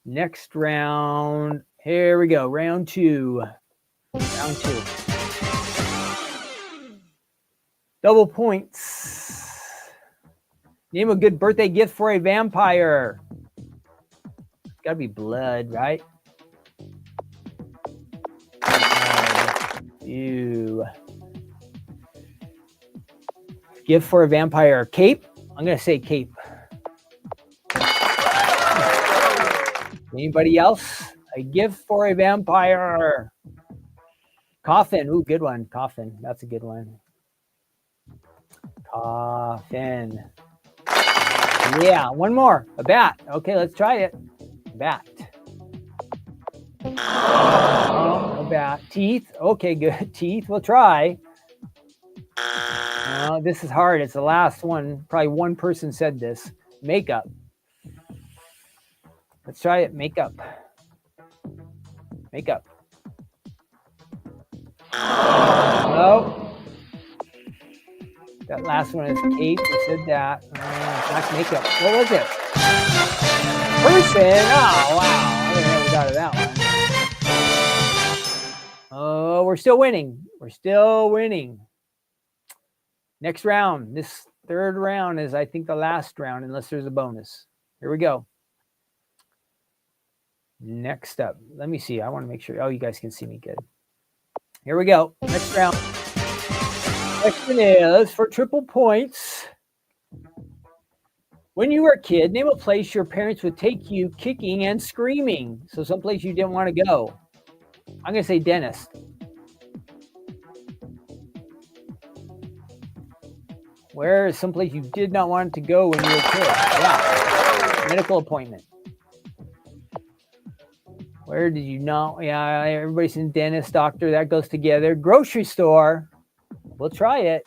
A: Next round. Here we go. Round two. Double points. Name a good birthday gift for a vampire. It's got to be blood, right? Ew. Gift for a vampire. Cape? I'm going to say cape. Anybody else? A gift for a vampire. Coffin. Ooh, good one. Coffin. That's a good one. Coffin. Yeah, one more. A bat. Okay, let's try it. Bat. Oh, a bat. Teeth. Okay, good. Teeth. We'll try. This is hard. It's the last one. Probably one person said this. Makeup. Let's try it. Makeup. No. That last one is cape. You said that. Black makeup. What was it? Person. Oh, wow. I didn't know we got to that one. Oh, we're still winning. Next round. This third round is, I think, the last round, unless there's a bonus. Here we go. Next up. Let me see. I want to make sure. Oh, you guys can see me good. Here we go. Next round. Question is for triple points. When you were a kid, name a place your parents would take you kicking and screaming. So someplace you didn't want to go. I'm going to say dentist. Where is someplace you did not want to go when you were a kid? Yeah. Medical appointment. Where did you not? Yeah, everybody's in dentist, doctor. That goes together. Grocery store. We'll try it.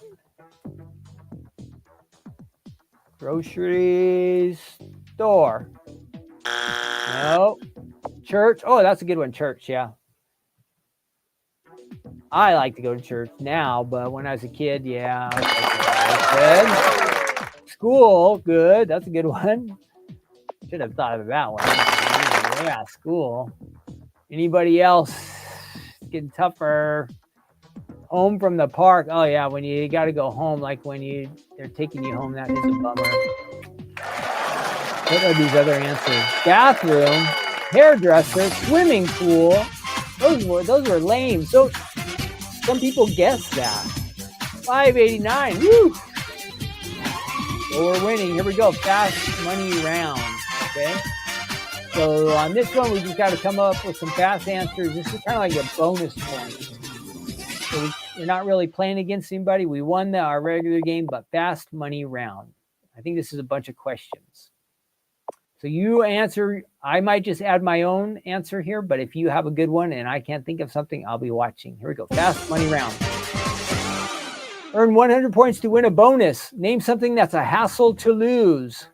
A: Grocery store. No. Church. Oh, that's a good one. Church, yeah. I like to go to church now, but when I was a kid, yeah. Good. School, good. That's a good one. Should have thought of that one. Yeah, school. Anybody else? It's getting tougher. Home from the park. Oh yeah, when you got to go home, like when they're taking you home, that is a bummer. What are these other answers? Bathroom, hairdresser, swimming pool. Those were lame. So some people guessed that. 589. Woo! So we're winning. Here we go. Fast money round. Okay. So on this one, we just got to come up with some fast answers. This is kind of like a bonus point. So we're not really playing against anybody. We won our regular game, but fast money round. I think this is a bunch of questions. So you answer. I might just add my own answer here, but if you have a good one and I can't think of something, I'll be watching. Here we go. Fast money round. Earn 100 points to win a bonus. Name something that's a hassle to lose.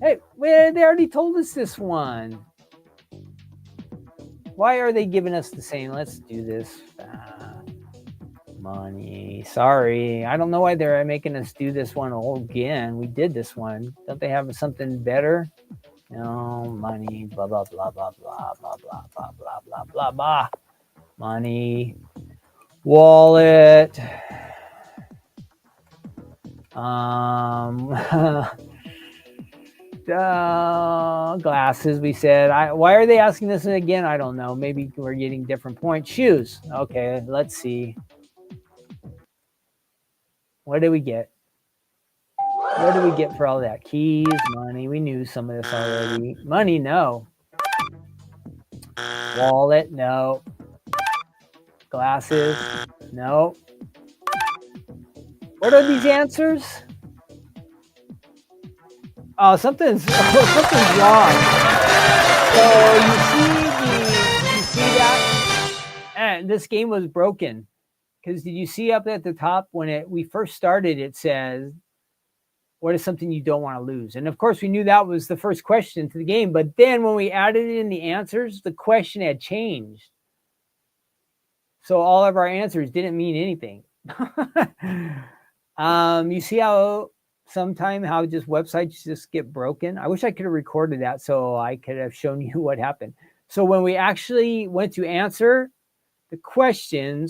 A: Hey, well, they already told us this one. Why are they giving us the same? Let's do this. Money. Sorry. I don't know why they're making us do this one again. We did this one. Don't they have something better? No, money. Blah, blah, blah, blah, blah, blah, blah, blah, blah, blah, blah, blah. Money. Wallet. Glasses, we said. Why are they asking this again? I don't know. Maybe we're getting different points. Shoes. Okay, let's see. What did we get? What did we get for all that? Keys, money. We knew some of this already. Money, no. Wallet, no. Glasses, no. What are these answers? Oh, something's wrong. So you see that? And this game was broken. Because did you see up at the top when we first started, it says, what is something you don't want to lose? And of course, we knew that was the first question to the game. But then when we added in the answers, the question had changed. So all of our answers didn't mean anything. You see how how just websites just get broken? I wish I could have recorded that so I could have shown you what happened. So when we actually went to answer the question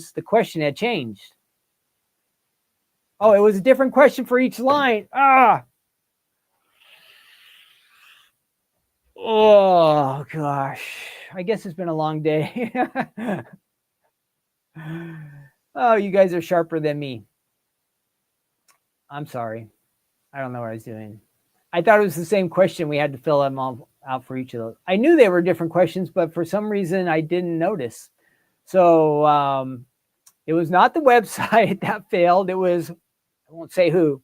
A: had changed. Oh, it was a different question for each line. Oh, gosh. I guess it's been a long day. Oh, you guys are sharper than me. I'm sorry. I don't know what I was doing. I thought it was the same question. We had to fill them all out for each of those. I knew they were different questions, but for some reason I didn't notice. So it was not the website that failed. It was, I won't say who.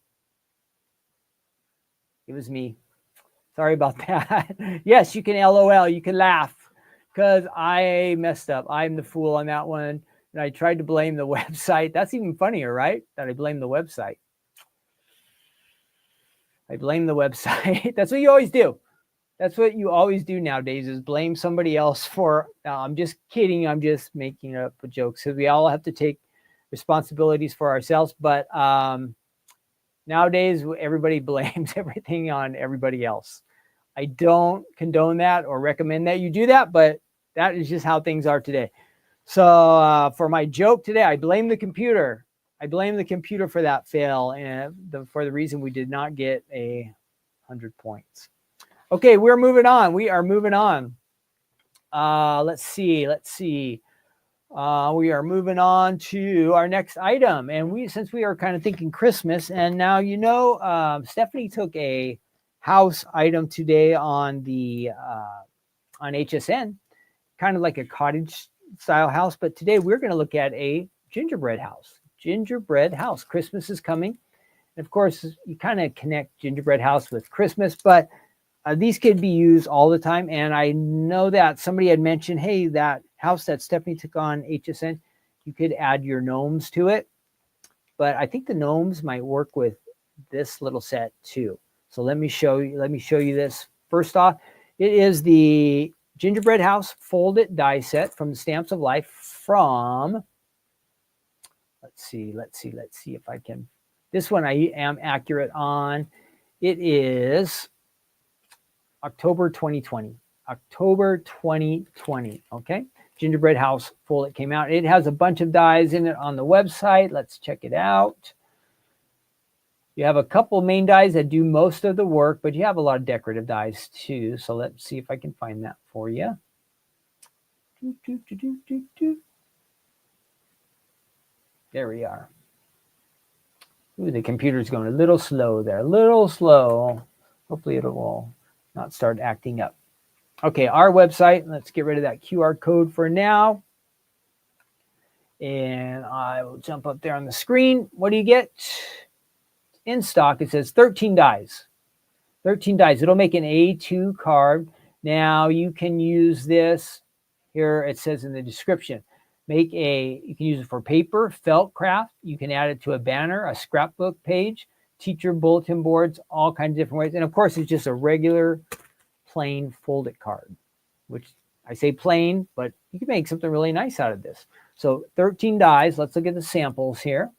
A: It was me. Sorry about that. Yes, you can LOL. You can laugh because I messed up. I'm the fool on that one. And I tried to blame the website. That's even funnier, right? That I blame the website. I blame the website. That's what you always do. That's what you always do nowadays is blame somebody else for, I'm just kidding. I'm just making up jokes because we all have to take responsibilities for ourselves. But nowadays, everybody blames everything on everybody else. I don't condone that or recommend that you do that, but that is just how things are today. So for my joke today, I blame the computer. I blame the computer for that fail and for the reason we did not get 100 points. Okay, we're moving on. We are moving on. Let's see. We are moving on to our next item, and since we are kind of thinking Christmas, and now Stephanie took a house item today on the on HSN, kind of like a cottage style house, but today we're going to look at a gingerbread house. Gingerbread house. Christmas is coming, and of course, you kind of connect gingerbread house with Christmas, but these could be used all the time. And I know that somebody had mentioned, hey, that house that Stephanie took on HSN, you could add your gnomes to it. But I think the gnomes might work with this little set too. So let me show you this. First off, it is the Gingerbread House Fold-It die set from the Stamps of Life from, let's see if I can, this one I am accurate on. It is October 2020. October 2020, okay? Gingerbread House Fold-It came out. It has a bunch of dies in it on the website. Let's check it out. You have a couple main dies that do most of the work, but you have a lot of decorative dies too. So let's see if I can find that for you. There we are. Ooh, the computer's going a little slow there, a little slow. Hopefully it will not start acting up. Okay, our website, let's get rid of that QR code for now. And I will jump up there on the screen. What do you get? In stock, it says 13 dies. 13 dies. It'll make an A2 card. Now you can use this. Here it says in the description. You can use it for paper, felt craft. You can add it to a banner, a scrapbook page, teacher bulletin boards, all kinds of different ways. And of course, it's just a regular plain folded card, which I say plain, but you can make something really nice out of this. So 13 dies. Let's look at the samples here.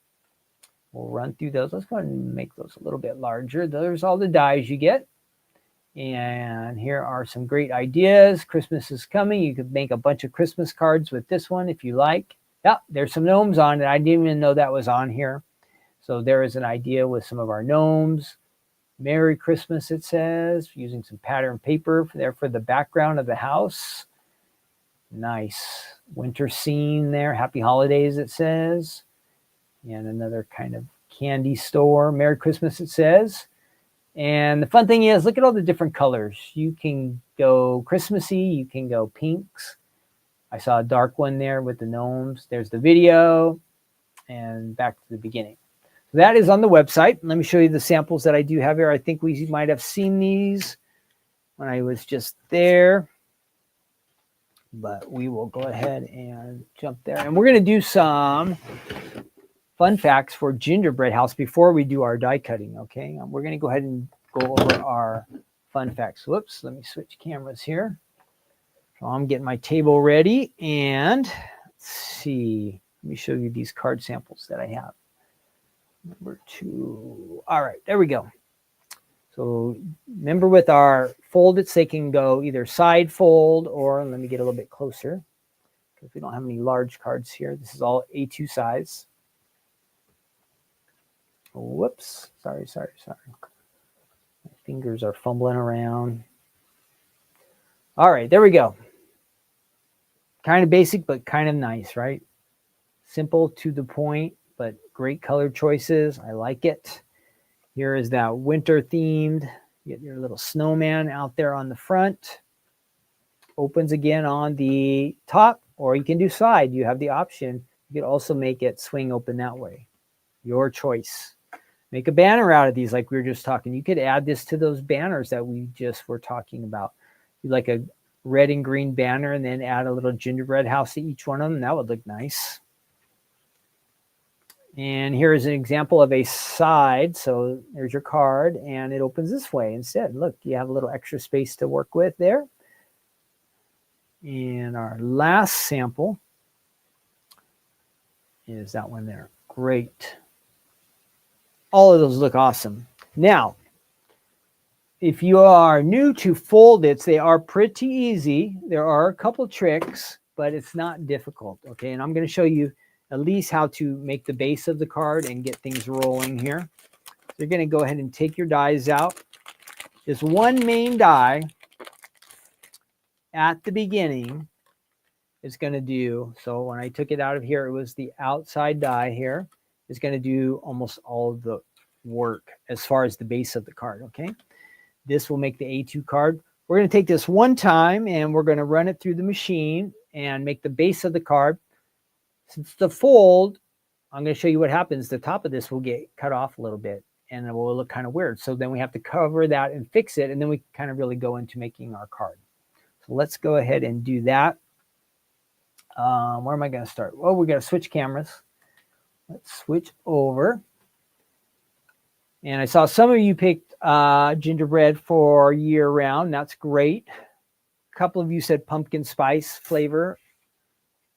A: We'll run through those. Let's go ahead and make those a little bit larger. There's all the dies you get. And here are some great ideas. Christmas is coming. You could make a bunch of Christmas cards with this one if you like. Yeah, there's some gnomes on it. I didn't even know that was on here. So there is an idea with some of our gnomes. Merry Christmas, it says, using some pattern paper for the background of the house. Nice winter scene there. Happy holidays, it says. And another kind of candy store. Merry Christmas, it says. And the fun thing is, look at all the different colors. You can go Christmassy. You can go pinks. I saw a dark one there with the gnomes. There's the video. And back to the beginning. So that is on the website. Let me show you the samples that I do have here. I think we might have seen these when I was just there. But we will go ahead and jump there. And we're going to do some fun facts for Gingerbread House before we do our die cutting, okay? We're going to go ahead and go over our fun facts. Whoops, let me switch cameras here. So I'm getting my table ready, and let's see. Let me show you these card samples that I have. Number 2. All right, there we go. So remember with our fold-its, they can go either side fold or, let me get a little bit closer because we don't have any large cards here. This is all A2 size. Whoops. Sorry. My fingers are fumbling around. All right, there we go. Kind of basic, but kind of nice, right? Simple, to the point, but great color choices. I like it. Here is that winter themed. You get your little snowman out there on the front. Opens again on the top, or you can do side. You have the option. You could also make it swing open that way. Your choice. Make a banner out of these like we were just talking. You could add this to those banners that we just were talking about. You like a red and green banner and then add a little gingerbread house to each one of them. That would look nice. And here is an example of a side. So there's your card and it opens this way instead. Look, you have a little extra space to work with there. And our last sample is that one there. Great. All of those look awesome. Now, if you are new to fold-its, they are pretty easy. There are a couple tricks, but it's not difficult. Okay, and I'm going to show you at least how to make the base of the card and get things rolling here. So you're going to go ahead and take your dies out. There's one main die at the beginning, is going to do, so when I took it out of here, it was the outside die here, is going to do almost all of the work as far as the base of the card, okay? This will make the A2 card. We're going to take this one time and we're going to run it through the machine and make the base of the card. Since the fold, I'm going to show you what happens. The top of this will get cut off a little bit and it will look kind of weird. So then we have to cover that and fix it, and then we kind of really go into making our card. So let's go ahead and do that. Where am I going to start? Well, we're going to switch cameras. Let's switch over. And I saw some of you picked gingerbread for year round. That's great. A couple of you said pumpkin spice flavor.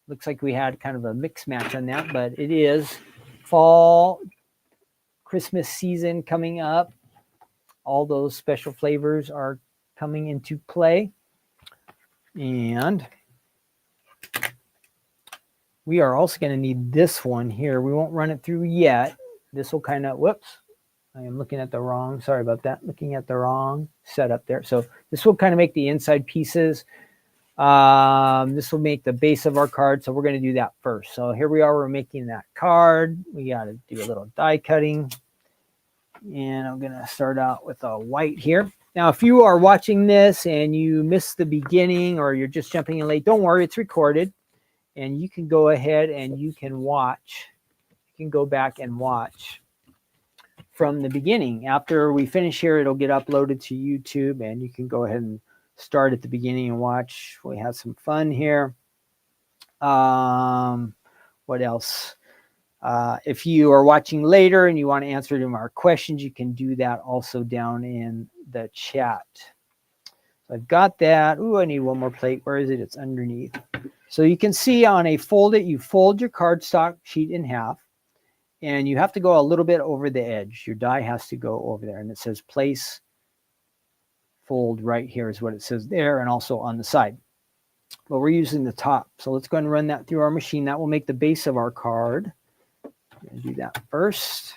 A: Looks like we had kind of a mix match on that, but it is fall, Christmas season coming up. All those special flavors are coming into play. And we are also going to need this one here. We won't run it through yet. This will kind of, whoops, I am looking at the wrong, sorry about that, looking at the wrong setup there. So this will kind of make the inside pieces. This will make the base of our card. So we're going to do that first. So here we are, we're making that card. We got to do a little die cutting. And I'm going to start out with a white here. Now, if you are watching this and you missed the beginning or you're just jumping in late, don't worry, it's recorded. And you can go ahead and you can watch. You can go back and watch from the beginning. After we finish here, it'll get uploaded to YouTube and you can go ahead and start at the beginning and watch. We had some fun here. What else? If you are watching later and you want to answer to our questions, you can do that also down in the chat. So I've got that. Ooh, I need one more plate. Where is it? It's underneath. So you can see on a fold it, you fold your cardstock sheet in half and you have to go a little bit over the edge. Your die has to go over there and it says place fold right here is what it says there, and also on the side. But we're using the top. So let's go ahead and run that through our machine. That will make the base of our card. I'm going to do that first.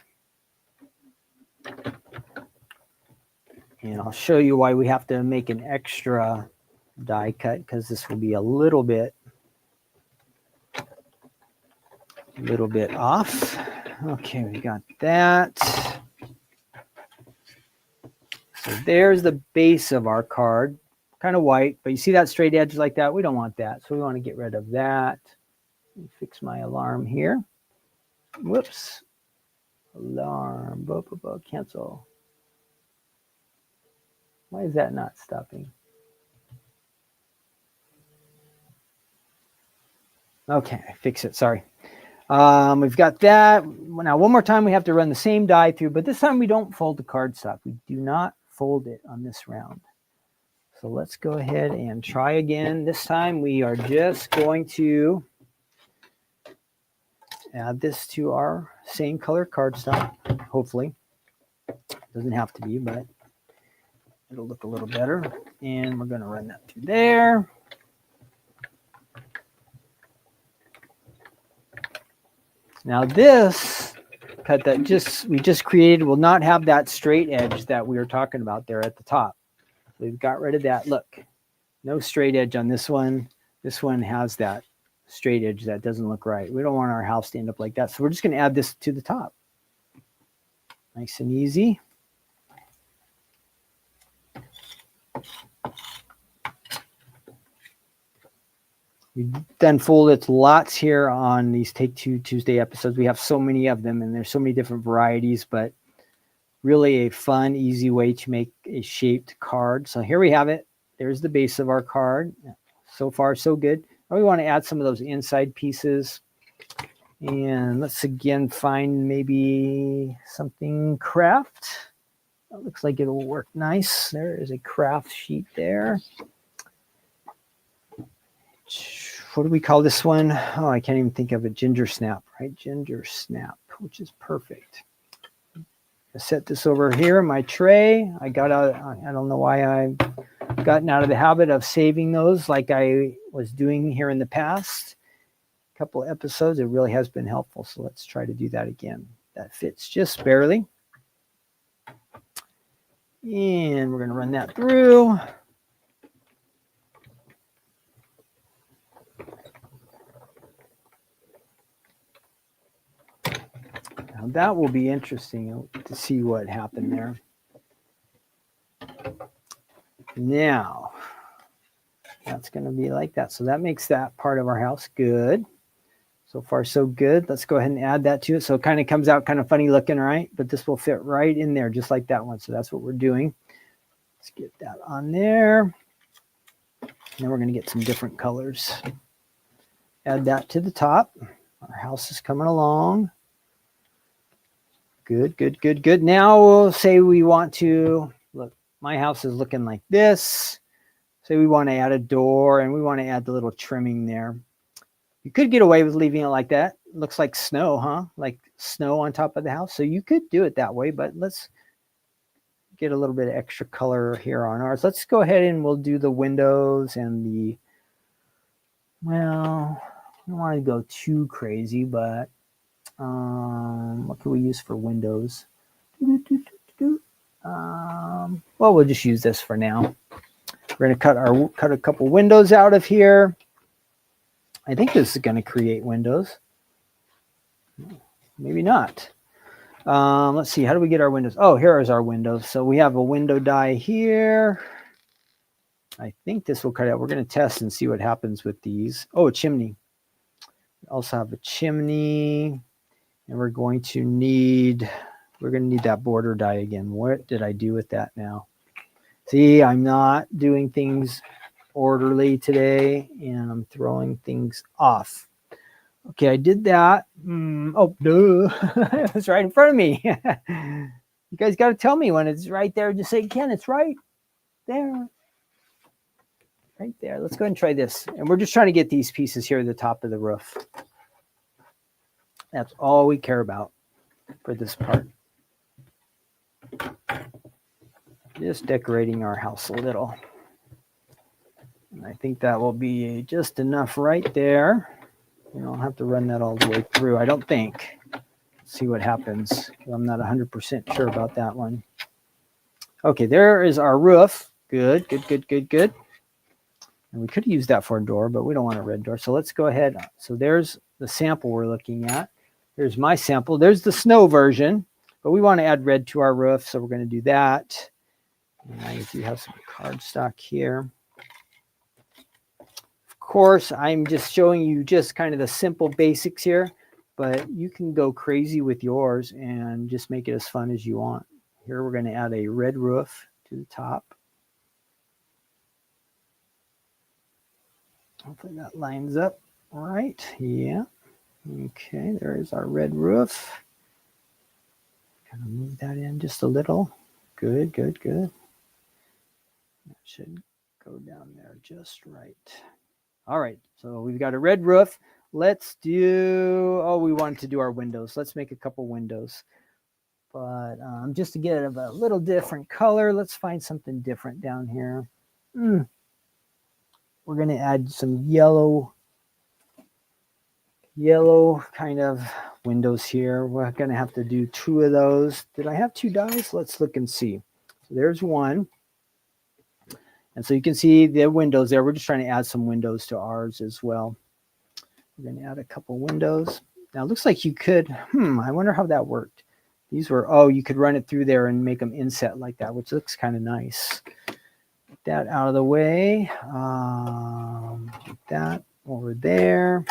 A: And I'll show you why we have to make an extra die cut, because this will be a little bit off. Okay, we got that. So there's the base of our card, kind of white, but you see that straight edge like that? We don't want that, so we want to get rid of that. Let me fix my alarm here. Whoops. Alarm, cancel. Why is that not stopping? Okay, fix it, sorry. We've got that. Now, one more time, we have to run the same die through, but this time we don't fold the cardstock. We do not fold it on this round. So let's go ahead and try again. This time we are just going to add this to our same color cardstock, hopefully. Doesn't have to be, but it'll look a little better. And we're going to run that through there. Now this cut that we just created will not have that straight edge that we were talking about there at the top. We've got rid of that. Look, no straight edge on this one. This one has that straight edge that doesn't look right. We don't want our house to end up like that. So we're just going to add this to the top. Nice and easy. We've done folded lots here on these Take Two Tuesday episodes. We have so many of them and there's so many different varieties, but really a fun, easy way to make a shaped card. So here we have it. There's the base of our card. So far, so good. Now we want to add some of those inside pieces. And let's again find maybe something craft. That looks like it will work nice. There is a craft sheet there. What do we call this one? Oh, I can't even think of it. Ginger snap, right? Ginger snap, which is perfect. I set this over here in my tray. I don't know why I've gotten out of the habit of saving those like I was doing here in the past couple of episodes. It really has been helpful. So let's try to do that again. That fits just barely. And we're going to run that through. Now that will be interesting to see what happened there. Now, that's going to be like that. So that makes that part of our house good. So far, so good. Let's go ahead and add that to it. So it kind of comes out kind of funny looking, right? But this will fit right in there, just like that one. So that's what we're doing. Let's get that on there. Then we're going to get some different colors. Add that to the top. Our house is coming along. Good, good, good, good. Now we'll say we want to, look, my house is looking like this. Say we want to add a door and we want to add the little trimming there. You could get away with leaving it like that. Looks like snow, huh? Like snow on top of the house. So you could do it that way, but let's get a little bit of extra color here on ours. Let's go ahead and we'll do the windows and the, well, I don't want to go too crazy, but what can we use for windows? Well, we'll just use this for now. We're going to cut a couple windows out of here. I think this is going to create windows. Maybe not. Let's see. How do we get our windows? Oh, here is our windows. So we have a window die here. I think this will cut out. We're going to test and see what happens with these. Oh, a chimney. We also have a chimney. And we're going to need that border die again. What did I do with that now? See, I'm not doing things orderly today, and I'm throwing things off. Okay, I did that. Oh, duh. It's right in front of me. You guys got to tell me when it's right there. Just say, Ken, it's right there. Right there. Let's go ahead and try this. And we're just trying to get these pieces here at the top of the roof. That's all we care about for this part. Just decorating our house a little. And I think that will be just enough right there. You don't have to run that all the way through, I don't think. Let's see what happens. I'm not 100% sure about that one. Okay, there is our roof. Good, good, good, good, good. And we could use that for a door, but we don't want a red door. So let's go ahead. So there's the sample we're looking at. Here's my sample. There's the snow version, but we want to add red to our roof, so we're going to do that. And I do have some cardstock here. Of course, I'm just showing you just kind of the simple basics here, but you can go crazy with yours and just make it as fun as you want. Here we're going to add a red roof to the top. Hopefully that lines up. All right. Yeah. Okay. There's our red roof. Kind of move that in just a little. Good, good, good. That should go down there just right. All right. So we've got a red roof. Let's do, oh, we want to do our windows. Let's make a couple windows. But just to get a little different color, let's find something different down here. We're going to add some yellow kind of windows here. We're going to have to do 2 of those. Did I have 2 dies? Let's look and see. So there's one. And so you can see the windows there. We're just trying to add some windows to ours as well. We're going to add a couple windows. Now it looks like you could, I wonder how that worked. These were, oh, you could run it through there and make them inset like that, which looks kind of nice. Get that out of the way. Get that over there.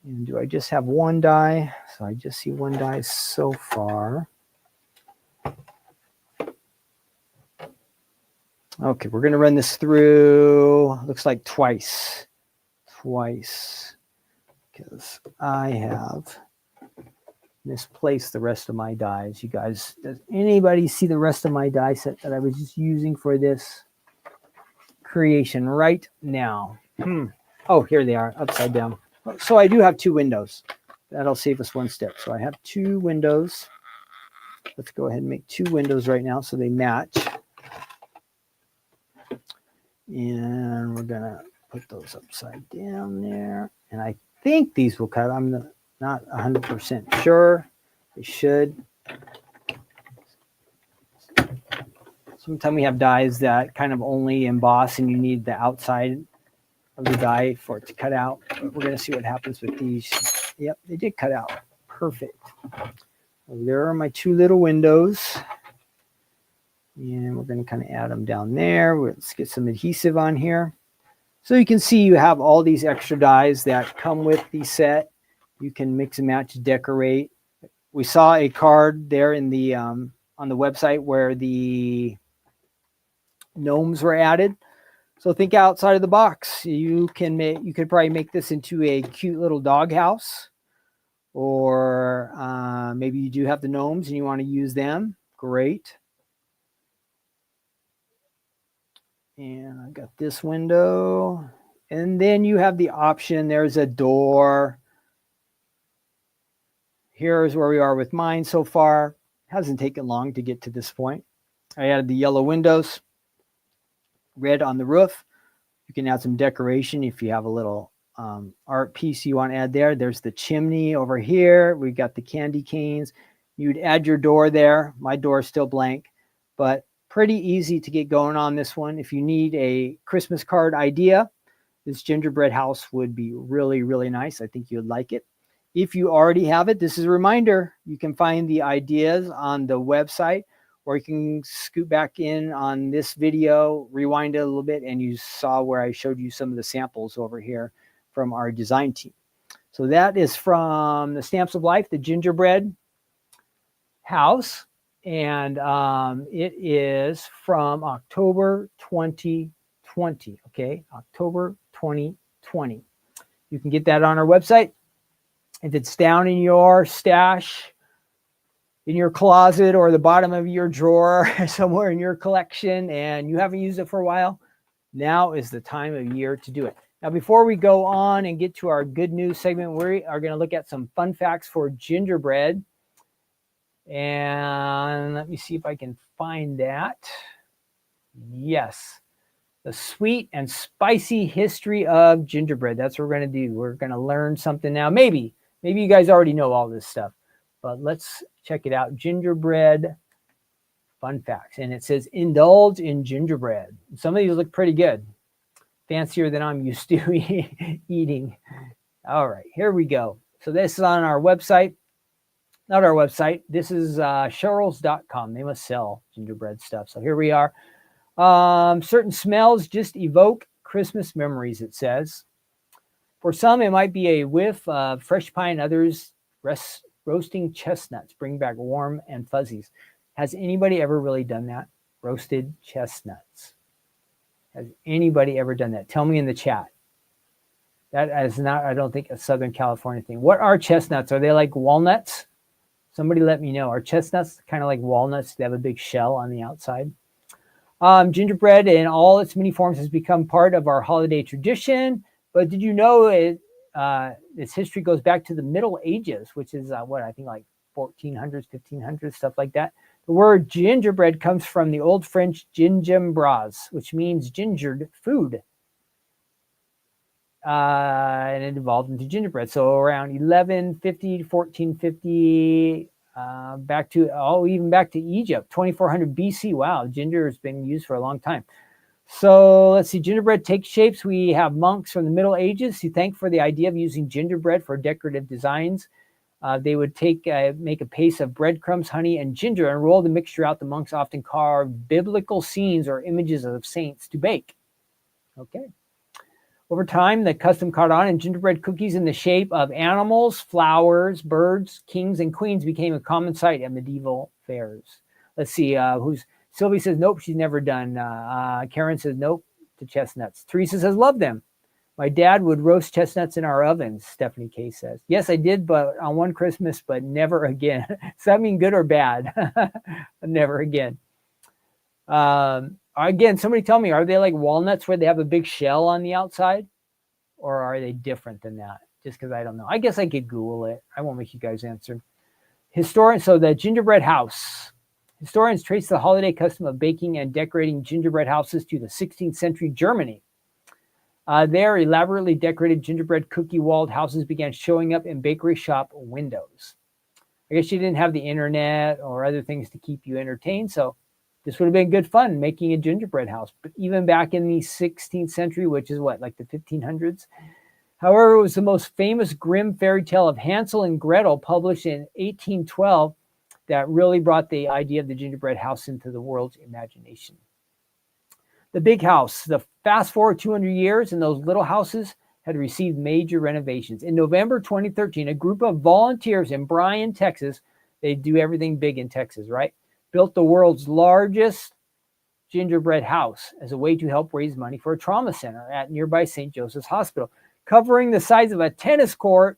A: And do I just have 1 die? So I just see 1 die so far. Okay, we're going to run this through, looks like twice, because I have misplaced the rest of my dies. You guys, does anybody see the rest of my die set that I was just using for this creation right now? Oh, here they are, upside down. So I do have 2 windows. That'll save us 1 step. So I have 2 windows. Let's go ahead and make 2 windows right now so they match. And we're going to put those upside down there. And I think these will cut. I'm not 100% sure. They should. Sometimes we have dies that kind of only emboss and you need the outside of the die for it to cut out. But we're going to see what happens with these. Yep, they did cut out Perfect. There are my two little windows. And we're going to kind of add them down there. Let's get some adhesive on here. So you can see you have all these extra dies that come with the set. You can mix and match, decorate. We saw a card there in the on the website where the gnomes were added. So think outside of the box. You could probably make this into a cute little dog house, or maybe you do have the gnomes and you want to use them. Great. And I got this window, and then you have the option. There's a door. Here's where we are with mine so far. Hasn't taken long to get to this point. I added the yellow windows, red on the roof. You can add some decoration if you have a little art piece you want to add there. There's the chimney over here. We've got the candy canes. You'd add your door there. My door is still blank, but pretty easy to get going on this one. If you need a Christmas card idea, this gingerbread house would be really, really nice. I think you'd like it. If you already have it, this is a reminder. You can find the ideas on the website, or you can scoot back in on this video, rewind it a little bit, and you saw where I showed you some of the samples over here from our design team. So that is from the Stamps of Life, the Gingerbread House. And it is from October 2020. Okay, October 2020. You can get that on our website. If it's down in your stash, in your closet, or the bottom of your drawer, somewhere in your collection, and you haven't used it for a while, now is the time of year to do it. Now, before we go on and get to our good news segment, we are going to look at some fun facts for gingerbread. And let me see if I can find that. Yes. The sweet and spicy history of gingerbread. That's what we're going to do. We're going to learn something now. Maybe you guys already know all this stuff, but let's check it out. Gingerbread fun facts. And it says, indulge in gingerbread. Some of these look pretty good. Fancier than I'm used to eating. All right, here we go. So this is on our website. Not our website. This is Cheryl's.com. They must sell gingerbread stuff. So here we are. Certain smells just evoke Christmas memories, it says. For some, it might be a whiff of fresh pine. Others, roasting chestnuts bring back warm and fuzzies. Has anybody ever really done that? Roasted chestnuts. Has anybody ever done that? Tell me in the chat. That is not, I don't think, a Southern California thing. What are chestnuts? Are they like walnuts? Somebody let me know. Are chestnuts kind of like walnuts? They have a big shell on the outside. Gingerbread in all its many forms has become part of our holiday tradition. But did you know its history goes back to the Middle Ages, which is what I think like 1400s, 1500s, stuff like that. The word gingerbread comes from the Old French gingembre, which means gingered food. And it evolved into gingerbread. So around 1150 to 1450, even back to Egypt, 2400 BC. Wow, ginger has been used for a long time. So let's see, gingerbread takes shapes. We have monks from the Middle Ages who thanked for the idea of using gingerbread for decorative designs. They would make a paste of breadcrumbs, honey, and ginger and roll the mixture out. The monks often carved biblical scenes or images of saints to bake. Okay. Over time, the custom caught on, and gingerbread cookies in the shape of animals, flowers, birds, kings, and queens became a common sight at medieval fairs. Let's see, Sylvie says, nope, she's never done. Karen says, nope, to chestnuts. Teresa says, love them. My dad would roast chestnuts in our ovens, Stephanie K says. Yes, I did, but on one Christmas, but never again. Does that mean good or bad? Never again. Again, somebody tell me, are they like walnuts where they have a big shell on the outside? Or are they different than that? Just because I don't know. I guess I could Google it. I won't make you guys answer. So the gingerbread house. Historians trace the holiday custom of baking and decorating gingerbread houses to the 16th century Germany. There, elaborately decorated gingerbread cookie-walled houses began showing up in bakery shop windows. I guess you didn't have the internet or other things to keep you entertained, so this would have been good fun, making a gingerbread house. But even back in the 16th century, which is what, like the 1500s, However, it was the most famous grim fairy tale of Hansel and Gretel, published in 1812, that really brought the idea of the gingerbread house into the world's imagination. The big house, the fast forward 200 years, and those little houses had received major renovations. In November 2013, a group of volunteers in Bryan, Texas, they do everything big in Texas, right? Built the world's largest gingerbread house as a way to help raise money for a trauma center at nearby St. Joseph's Hospital. Covering the size of a tennis court,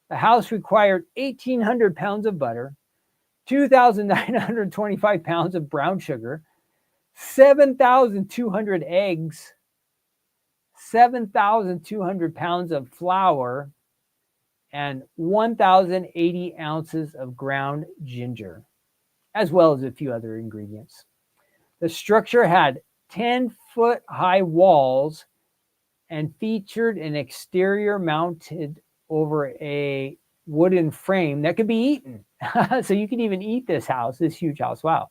A: the house required 1,800 pounds of butter, 2,925 pounds of brown sugar, 7,200 eggs, 7,200 pounds of flour, and 1,080 ounces of ground ginger, as well as a few other ingredients. The structure had 10-foot high walls and featured an exterior mounted over a wooden frame that could be eaten. So you can even eat this house, this huge house. Wow.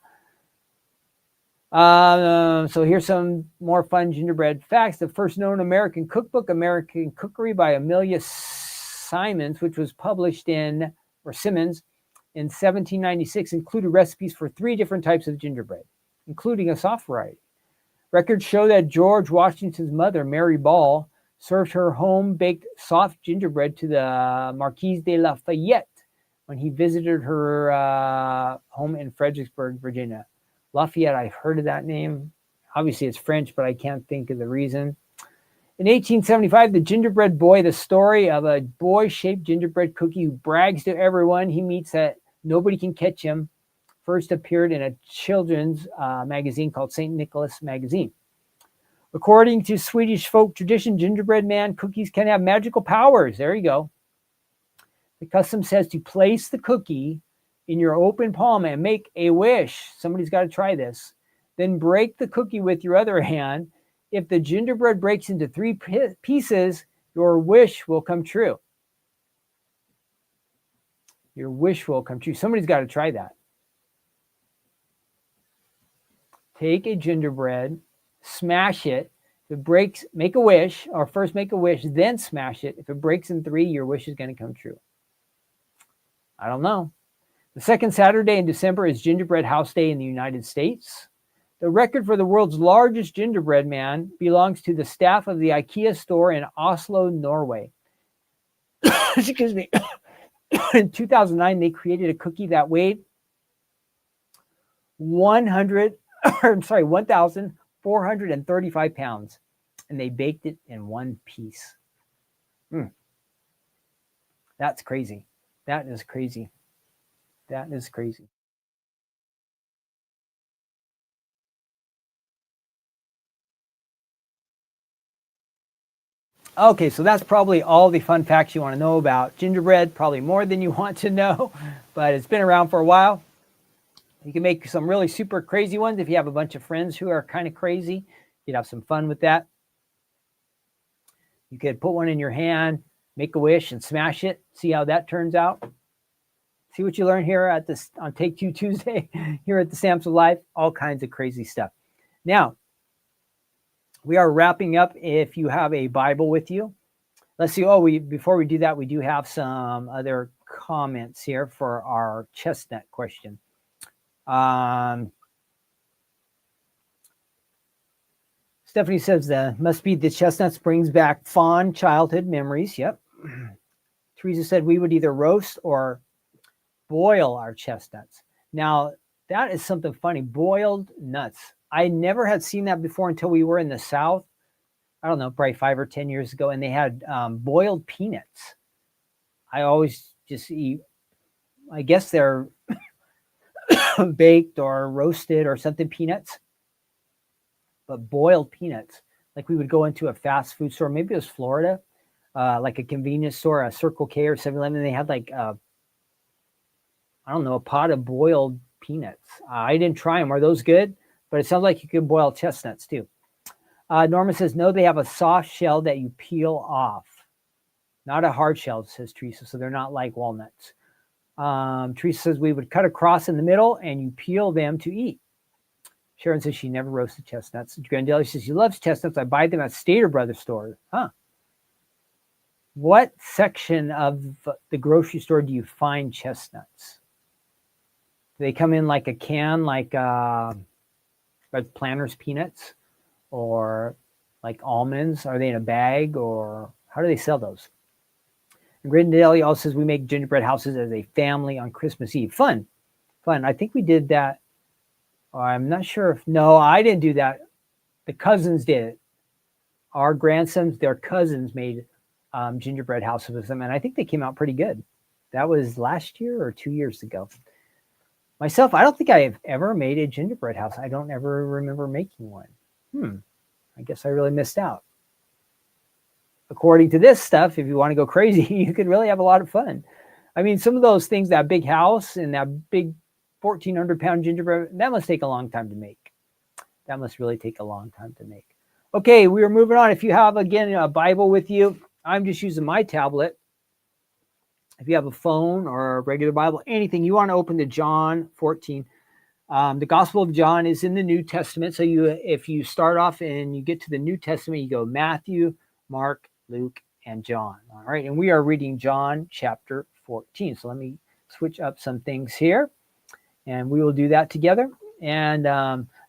A: So here's some more fun gingerbread facts. The first known American cookbook, American Cookery by Amelia Simmons, which was published in 1796, included recipes for 3 different types of gingerbread, including a soft variety. Records show that George Washington's mother, Mary Ball, served her home-baked soft gingerbread to the Marquise de Lafayette when he visited her home in Fredericksburg, Virginia. Lafayette, I've heard of that name. Obviously, it's French, but I can't think of the reason. In 1875, The Gingerbread Boy, the story of a boy-shaped gingerbread cookie who brags to everyone he meets that nobody can catch him, first appeared in a children's magazine called St. Nicholas Magazine. According to Swedish folk tradition, gingerbread man cookies can have magical powers. There you go. The custom says to place the cookie in your open palm and make a wish. Somebody's got to try this. Then break the cookie with your other hand. If the gingerbread breaks into 3 pieces, your wish will come true. Your wish will come true. Somebody's got to try that. Take a gingerbread, smash it. If it breaks, make a wish, or first make a wish, then smash it. If it breaks in 3, your wish is going to come true. I don't know. The second Saturday in December is Gingerbread House Day in the United States. The record for the world's largest gingerbread man belongs to the staff of the IKEA store in Oslo, Norway. Excuse me. In 2009, they created a cookie that weighed 1,435 pounds, and they baked it in 1 piece. That's crazy. That is crazy. That is crazy. Okay, so that's probably all the fun facts you want to know about gingerbread, probably more than you want to know, but it's been around for a while. You can make some really super crazy ones if you have a bunch of friends who are kind of crazy. You'd have some fun with that. You could put one in your hand, make a wish, and smash it. See how that turns out. See what you learn here at this on Take 2 Tuesday here at the Stamps of Life. All kinds of crazy stuff. Now, we are wrapping up. If you have a Bible with you, let's see. Before we do that, we do have some other comments here for our chestnut question. Stephanie says must be the chestnuts brings back fond childhood memories. Yep. Teresa said we would either roast or boil our chestnuts. Now, that is something funny. Boiled nuts. I never had seen that before until we were in the South. I don't know, probably 5 or 10 years ago, and they had boiled peanuts. I always just eat, I guess they're baked or roasted or something, peanuts. But boiled peanuts. Like we would go into a fast food store, maybe it was Florida, like a convenience store, a Circle K or 7-Eleven, and they had like a pot of boiled peanuts. I didn't try them. Are those good? But it sounds like you can boil chestnuts too. Norma says, no, they have a soft shell that you peel off. Not a hard shell, says Teresa. So they're not like walnuts. Teresa says we would cut across in the middle and you peel them to eat. Sharon says she never roasted chestnuts. Grandelli says she loves chestnuts. I buy them at Stater Brothers store. Huh. What section of the grocery store do you find chestnuts? Do they come in like a can, like Planters peanuts, or like almonds? Are they in a bag, or how do they sell those? And Graydon Daly also says we make gingerbread houses as a family on Christmas Eve. Fun, fun. I think we did that. I'm not sure if, no, I didn't do that. The cousins did it. Our grandsons, their cousins made gingerbread houses with them, and I think they came out pretty good. That was last year or 2 years ago. Myself, I don't think I have ever made a gingerbread house. I don't ever remember making one. I guess I really missed out. According to this stuff, if you want to go crazy, you could really have a lot of fun. I mean, some of those things, that big house and that big 1,400-pound gingerbread, that must take a long time to make. That must really take a long time to make. Okay, we are moving on. If you have, again, a Bible with you, I'm just using my tablet. If you have a phone or a regular Bible, anything, you want to open to John 14. The Gospel of John is in the New Testament. So if you start off and you get to the New Testament, you go Matthew, Mark, Luke, and John. All right, and we are reading John chapter 14. So let me switch up some things here, and we will do that together. And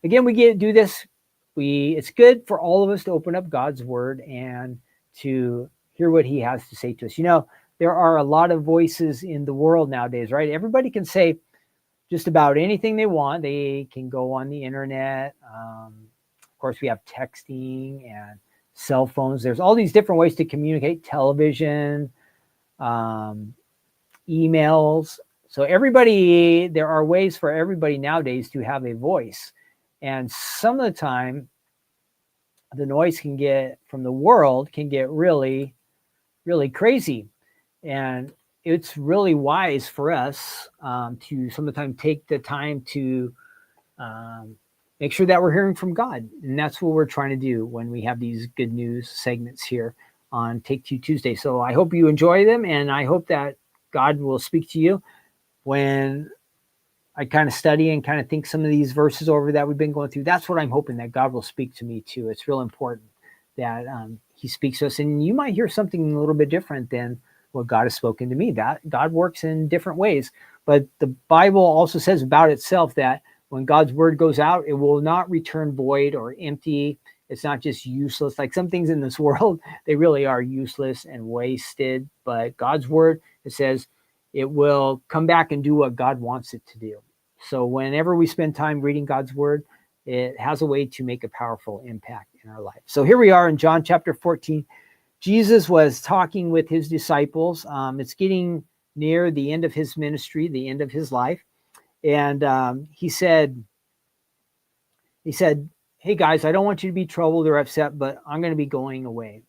A: again, we do this. It's good for all of us to open up God's word and to hear what he has to say to us. You know, there are a lot of voices in the world nowadays, right? Everybody can say just about anything they want. They can go on the internet. Of course, we have texting and cell phones. There's all these different ways to communicate, television, emails. So there are ways for everybody nowadays to have a voice. And some of the time, the noise from the world can get really, really crazy. And it's really wise for us to sometimes take the time to make sure that we're hearing from God. And that's what we're trying to do when we have these good news segments here on Take Two Tuesday. So I hope you enjoy them, and I hope that God will speak to you when I kind of study and kind of think some of these verses over that we've been going through. That's what I'm hoping, that God will speak to me too. It's real important that he speaks to us, and you might hear something a little bit different than what God has spoken to me. That God works in different ways, but the Bible also says about itself that when God's word goes out, it will not return void or empty. It's not just useless. Like some things in this world, they really are useless and wasted, but God's word, it says it will come back and do what God wants it to do. So whenever we spend time reading God's word, it has a way to make a powerful impact in our life. So here we are in John chapter 14. Jesus was talking with his disciples. It's getting near the end of his ministry, the end of his life. And he said, hey guys, I don't want you to be troubled or upset, but I'm going to be going away.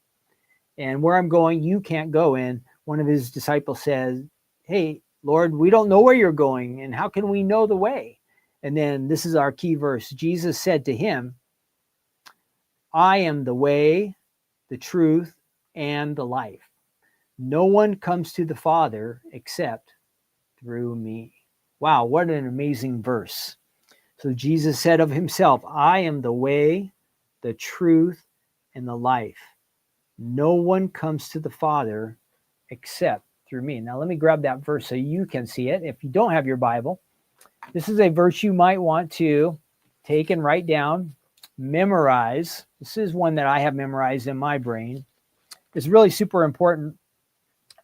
A: And where I'm going, you can't go. And one of his disciples says, hey, Lord, we don't know where you're going, and how can we know the way? And then this is our key verse. Jesus said to him, I am the way, the truth, and the life. No one comes to the Father except through me. Wow, what an amazing verse. So Jesus said of himself, I am the way, the truth, and the life. No one comes to the Father except through me. Now let me grab that verse so you can see it. If you don't have your Bible, this is a verse you might want to take and write down, memorize. This is one that I have memorized in my brain. It's really super important.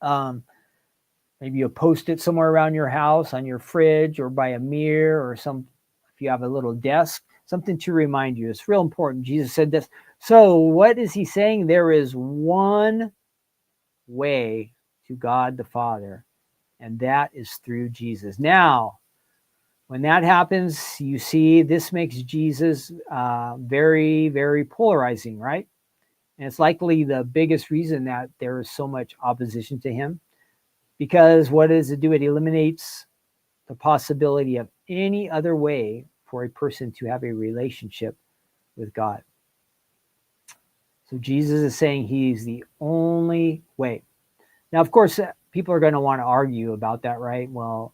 A: Maybe you'll post it somewhere around your house, on your fridge, or by a mirror, or if you have a little desk, something to remind you. It's real important. Jesus said this. So what is he saying? There is one way to God the Father, and that is through Jesus. Now, when that happens, you see this makes Jesus very, very polarizing, right? And it's likely the biggest reason that there is so much opposition to him, because what does it do? It eliminates the possibility of any other way for a person to have a relationship with God. So Jesus is saying he's the only way. Now, of course, people are going to want to argue about that, right? Well,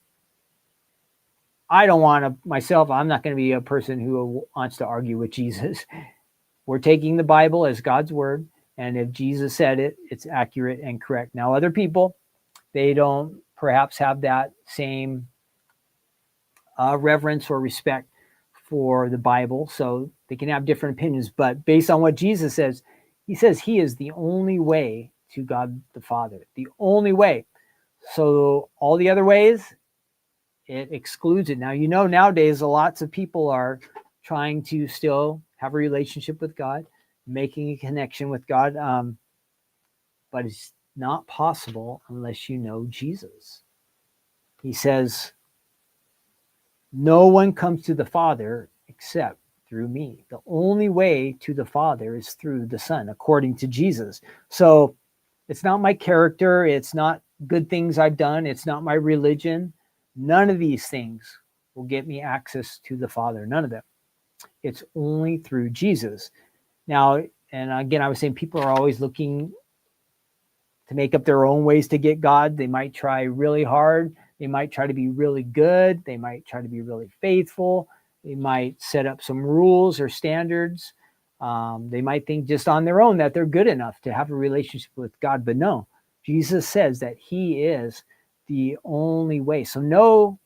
A: I don't want to myself. I'm not going to be a person who wants to argue with Jesus. We're taking the Bible as God's word, And if Jesus said it, it's accurate and correct. Now, other people, they don't perhaps have that same reverence or respect for the Bible, so they can have different opinions. But based on what Jesus says, he says he is the only way to God the Father, the only way. So all the other ways, it excludes it. Now, nowadays, lots of people are trying to still have a relationship with God, making a connection with God, but it's not possible unless you know Jesus. He says, no one comes to the Father except through me. The only way to the Father is through the Son, according to Jesus. So it's not my character. It's not good things I've done. It's not my religion. None of these things will get me access to the Father. None of them. It's only through Jesus. Now, and again, I was saying people are always looking to make up their own ways to get God. They might try really hard. They might try to be really good. They might try to be really faithful. They might set up some rules or standards. They might think just on their own that they're good enough to have a relationship with God. But no, Jesus says that he is the only way. So no,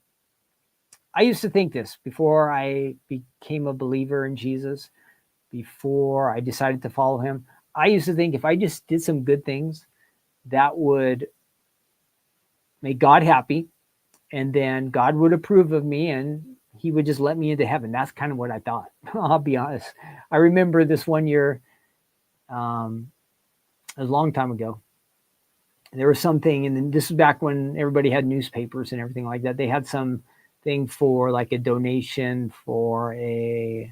A: I used to think this before I became a believer in Jesus, before I decided to follow him. I used to think if I just did some good things, that would make God happy, and then God would approve of me and he would just let me into heaven. That's kind of what I thought. I'll be honest. I remember this one year, it was a long time ago. There was something, and this is back when everybody had newspapers and everything like that. They had some thing for like a donation for it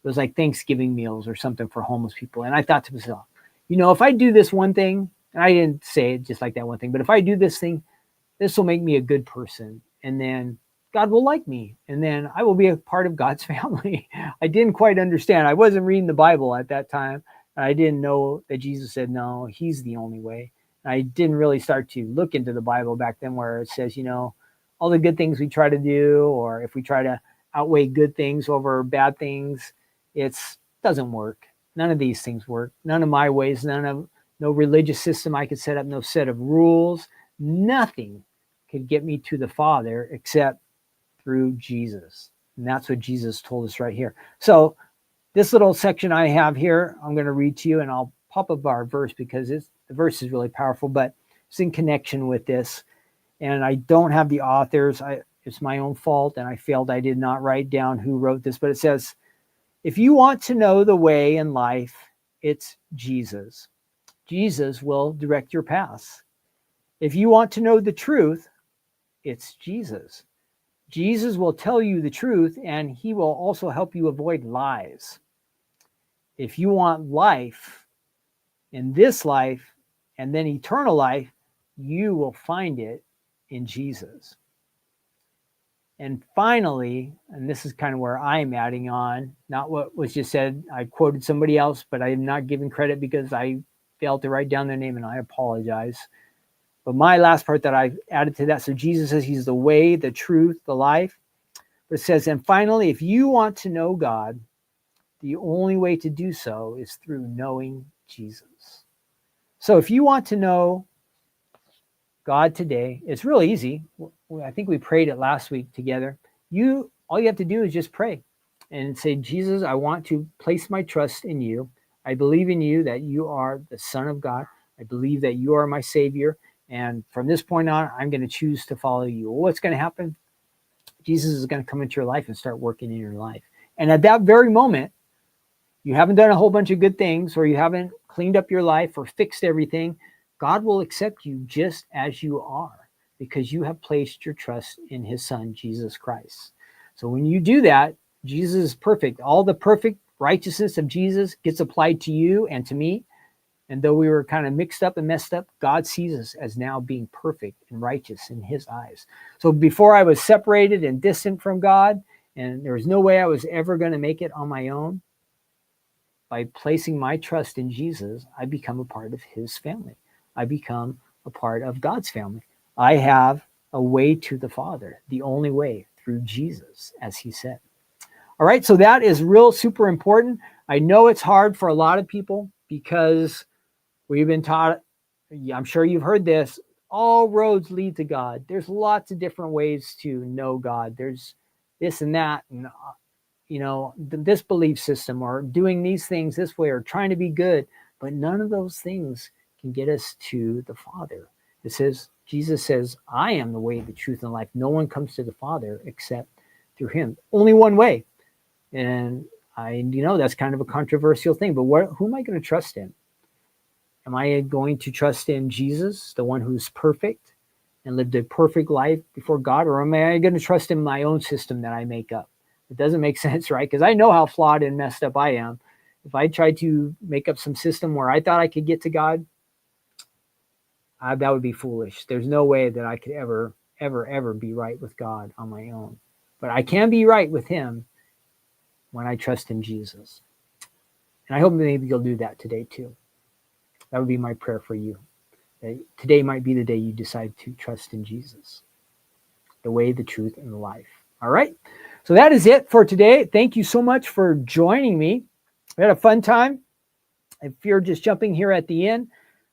A: was like Thanksgiving meals or something for homeless people. And I thought to myself, if I do this one thing, and I didn't say it just like that one thing, but if I do this thing, this will make me a good person. And then God will like me. And then I will be a part of God's family. I didn't quite understand. I wasn't reading the Bible at that time. I didn't know that Jesus said, no, he's the only way. I didn't really start to look into the Bible back then where it says, all the good things we try to do, or if we try to outweigh good things over bad things, it doesn't work. None of these things work. None of my ways, no religious system I could set up, no set of rules, nothing could get me to the Father except through Jesus. And that's what Jesus told us right here. So this little section I have here, I'm going to read to you, and I'll pop up our verse because the verse is really powerful, but it's in connection with this. And I don't have the authors. It's my own fault, and I failed. I did not write down who wrote this, but it says, if you want to know the way in life, it's Jesus. Jesus will direct your paths. If you want to know the truth, it's Jesus. Jesus will tell you the truth, and he will also help you avoid lies. If you want life in this life and then eternal life, you will find it in Jesus. And finally, and this is kind of where I'm adding on, not what was just said. I quoted somebody else, but I am not giving credit because I failed to write down their name, and I apologize. But my last part that I've added to that, so Jesus says he's the way, the truth, the life. But it says, and finally, if you want to know God, the only way to do so is through knowing Jesus. So if you want to know God today, it's really easy. I think we prayed it last week together. All you have to do is just pray and say, Jesus, I want to place my trust in you. I believe in you that you are the Son of God. I believe that you are my Savior. And from this point on, I'm going to choose to follow you. Well, what's going to happen? Jesus is going to come into your life and start working in your life. And at that very moment, you haven't done a whole bunch of good things, or you haven't cleaned up your life or fixed everything. God will accept you just as you are because you have placed your trust in his Son, Jesus Christ. So when you do that, Jesus is perfect. All the perfect righteousness of Jesus gets applied to you and to me. And though we were kind of mixed up and messed up, God sees us as now being perfect and righteous in his eyes. So before I was separated and distant from God, and there was no way I was ever going to make it on my own, by placing my trust in Jesus, I become a part of his family. I become a part of God's family. I have a way to the Father, the only way, through Jesus, as he said. All right, so that is real super important. I know it's hard for a lot of people because We've been taught, I'm sure you've heard this, all roads lead to God. There's lots of different ways to know God. There's this and that, and this belief system, or doing these things this way, or trying to be good. But none of those things can get us to the Father. Jesus says, I am the way, the truth, and life. No one comes to the Father except through him. Only one way. And that's kind of a controversial thing, but who am I going to trust in? Am I going to trust in Jesus, the one who's perfect and lived a perfect life before God? Or am I going to trust in my own system that I make up? It doesn't make sense, right? Because I know how flawed and messed up I am. If I tried to make up some system where I thought I could get to God, that would be foolish. There's no way that I could ever be right with God on my own. But I can be right with him when I trust in Jesus. And I hope maybe you'll do that today too. That would be my prayer for you. That today might be the day you decide to trust in Jesus, the way, the truth, and the life. All right. So that is it for today. Thank you so much for joining me. We had a fun time. If you're just jumping here at the end,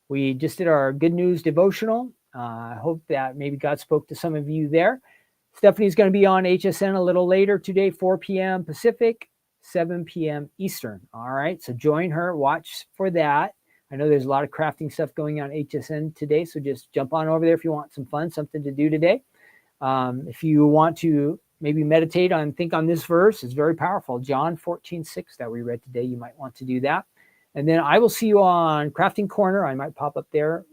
A: we just did our good news devotional. I hope that maybe God spoke to some of you there. Stephanie's going to be on HSN a little later today, 4 p.m. Pacific, 7 p.m. Eastern. All right. So join her. Watch for that. I know there's a lot of crafting stuff going on HSN today. So just jump on over there if you want some fun, something to do today. If you want to maybe meditate on, think on this verse, it's very powerful. John 14:6 that we read today. You might want to do that. And then I will see you on Crafting Corner. I might pop up there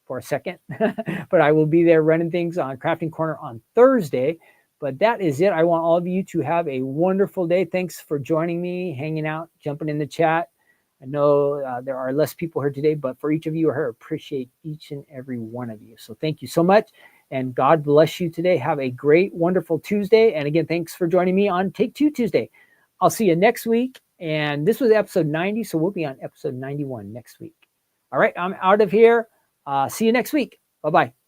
A: for a second, but I will be there running things on Crafting Corner on Thursday. But that is it. I want all of you to have a wonderful day. Thanks for joining me, hanging out, jumping in the chat. I know there are less people here today, but for each of you here, I appreciate each and every one of you. So thank you so much, and God bless you today. Have a great, wonderful Tuesday. And again, thanks for joining me on Take Two Tuesday. I'll see you next week. And this was episode 90, so we'll be on episode 91 next week. All right, I'm out of here. See you next week. Bye-bye.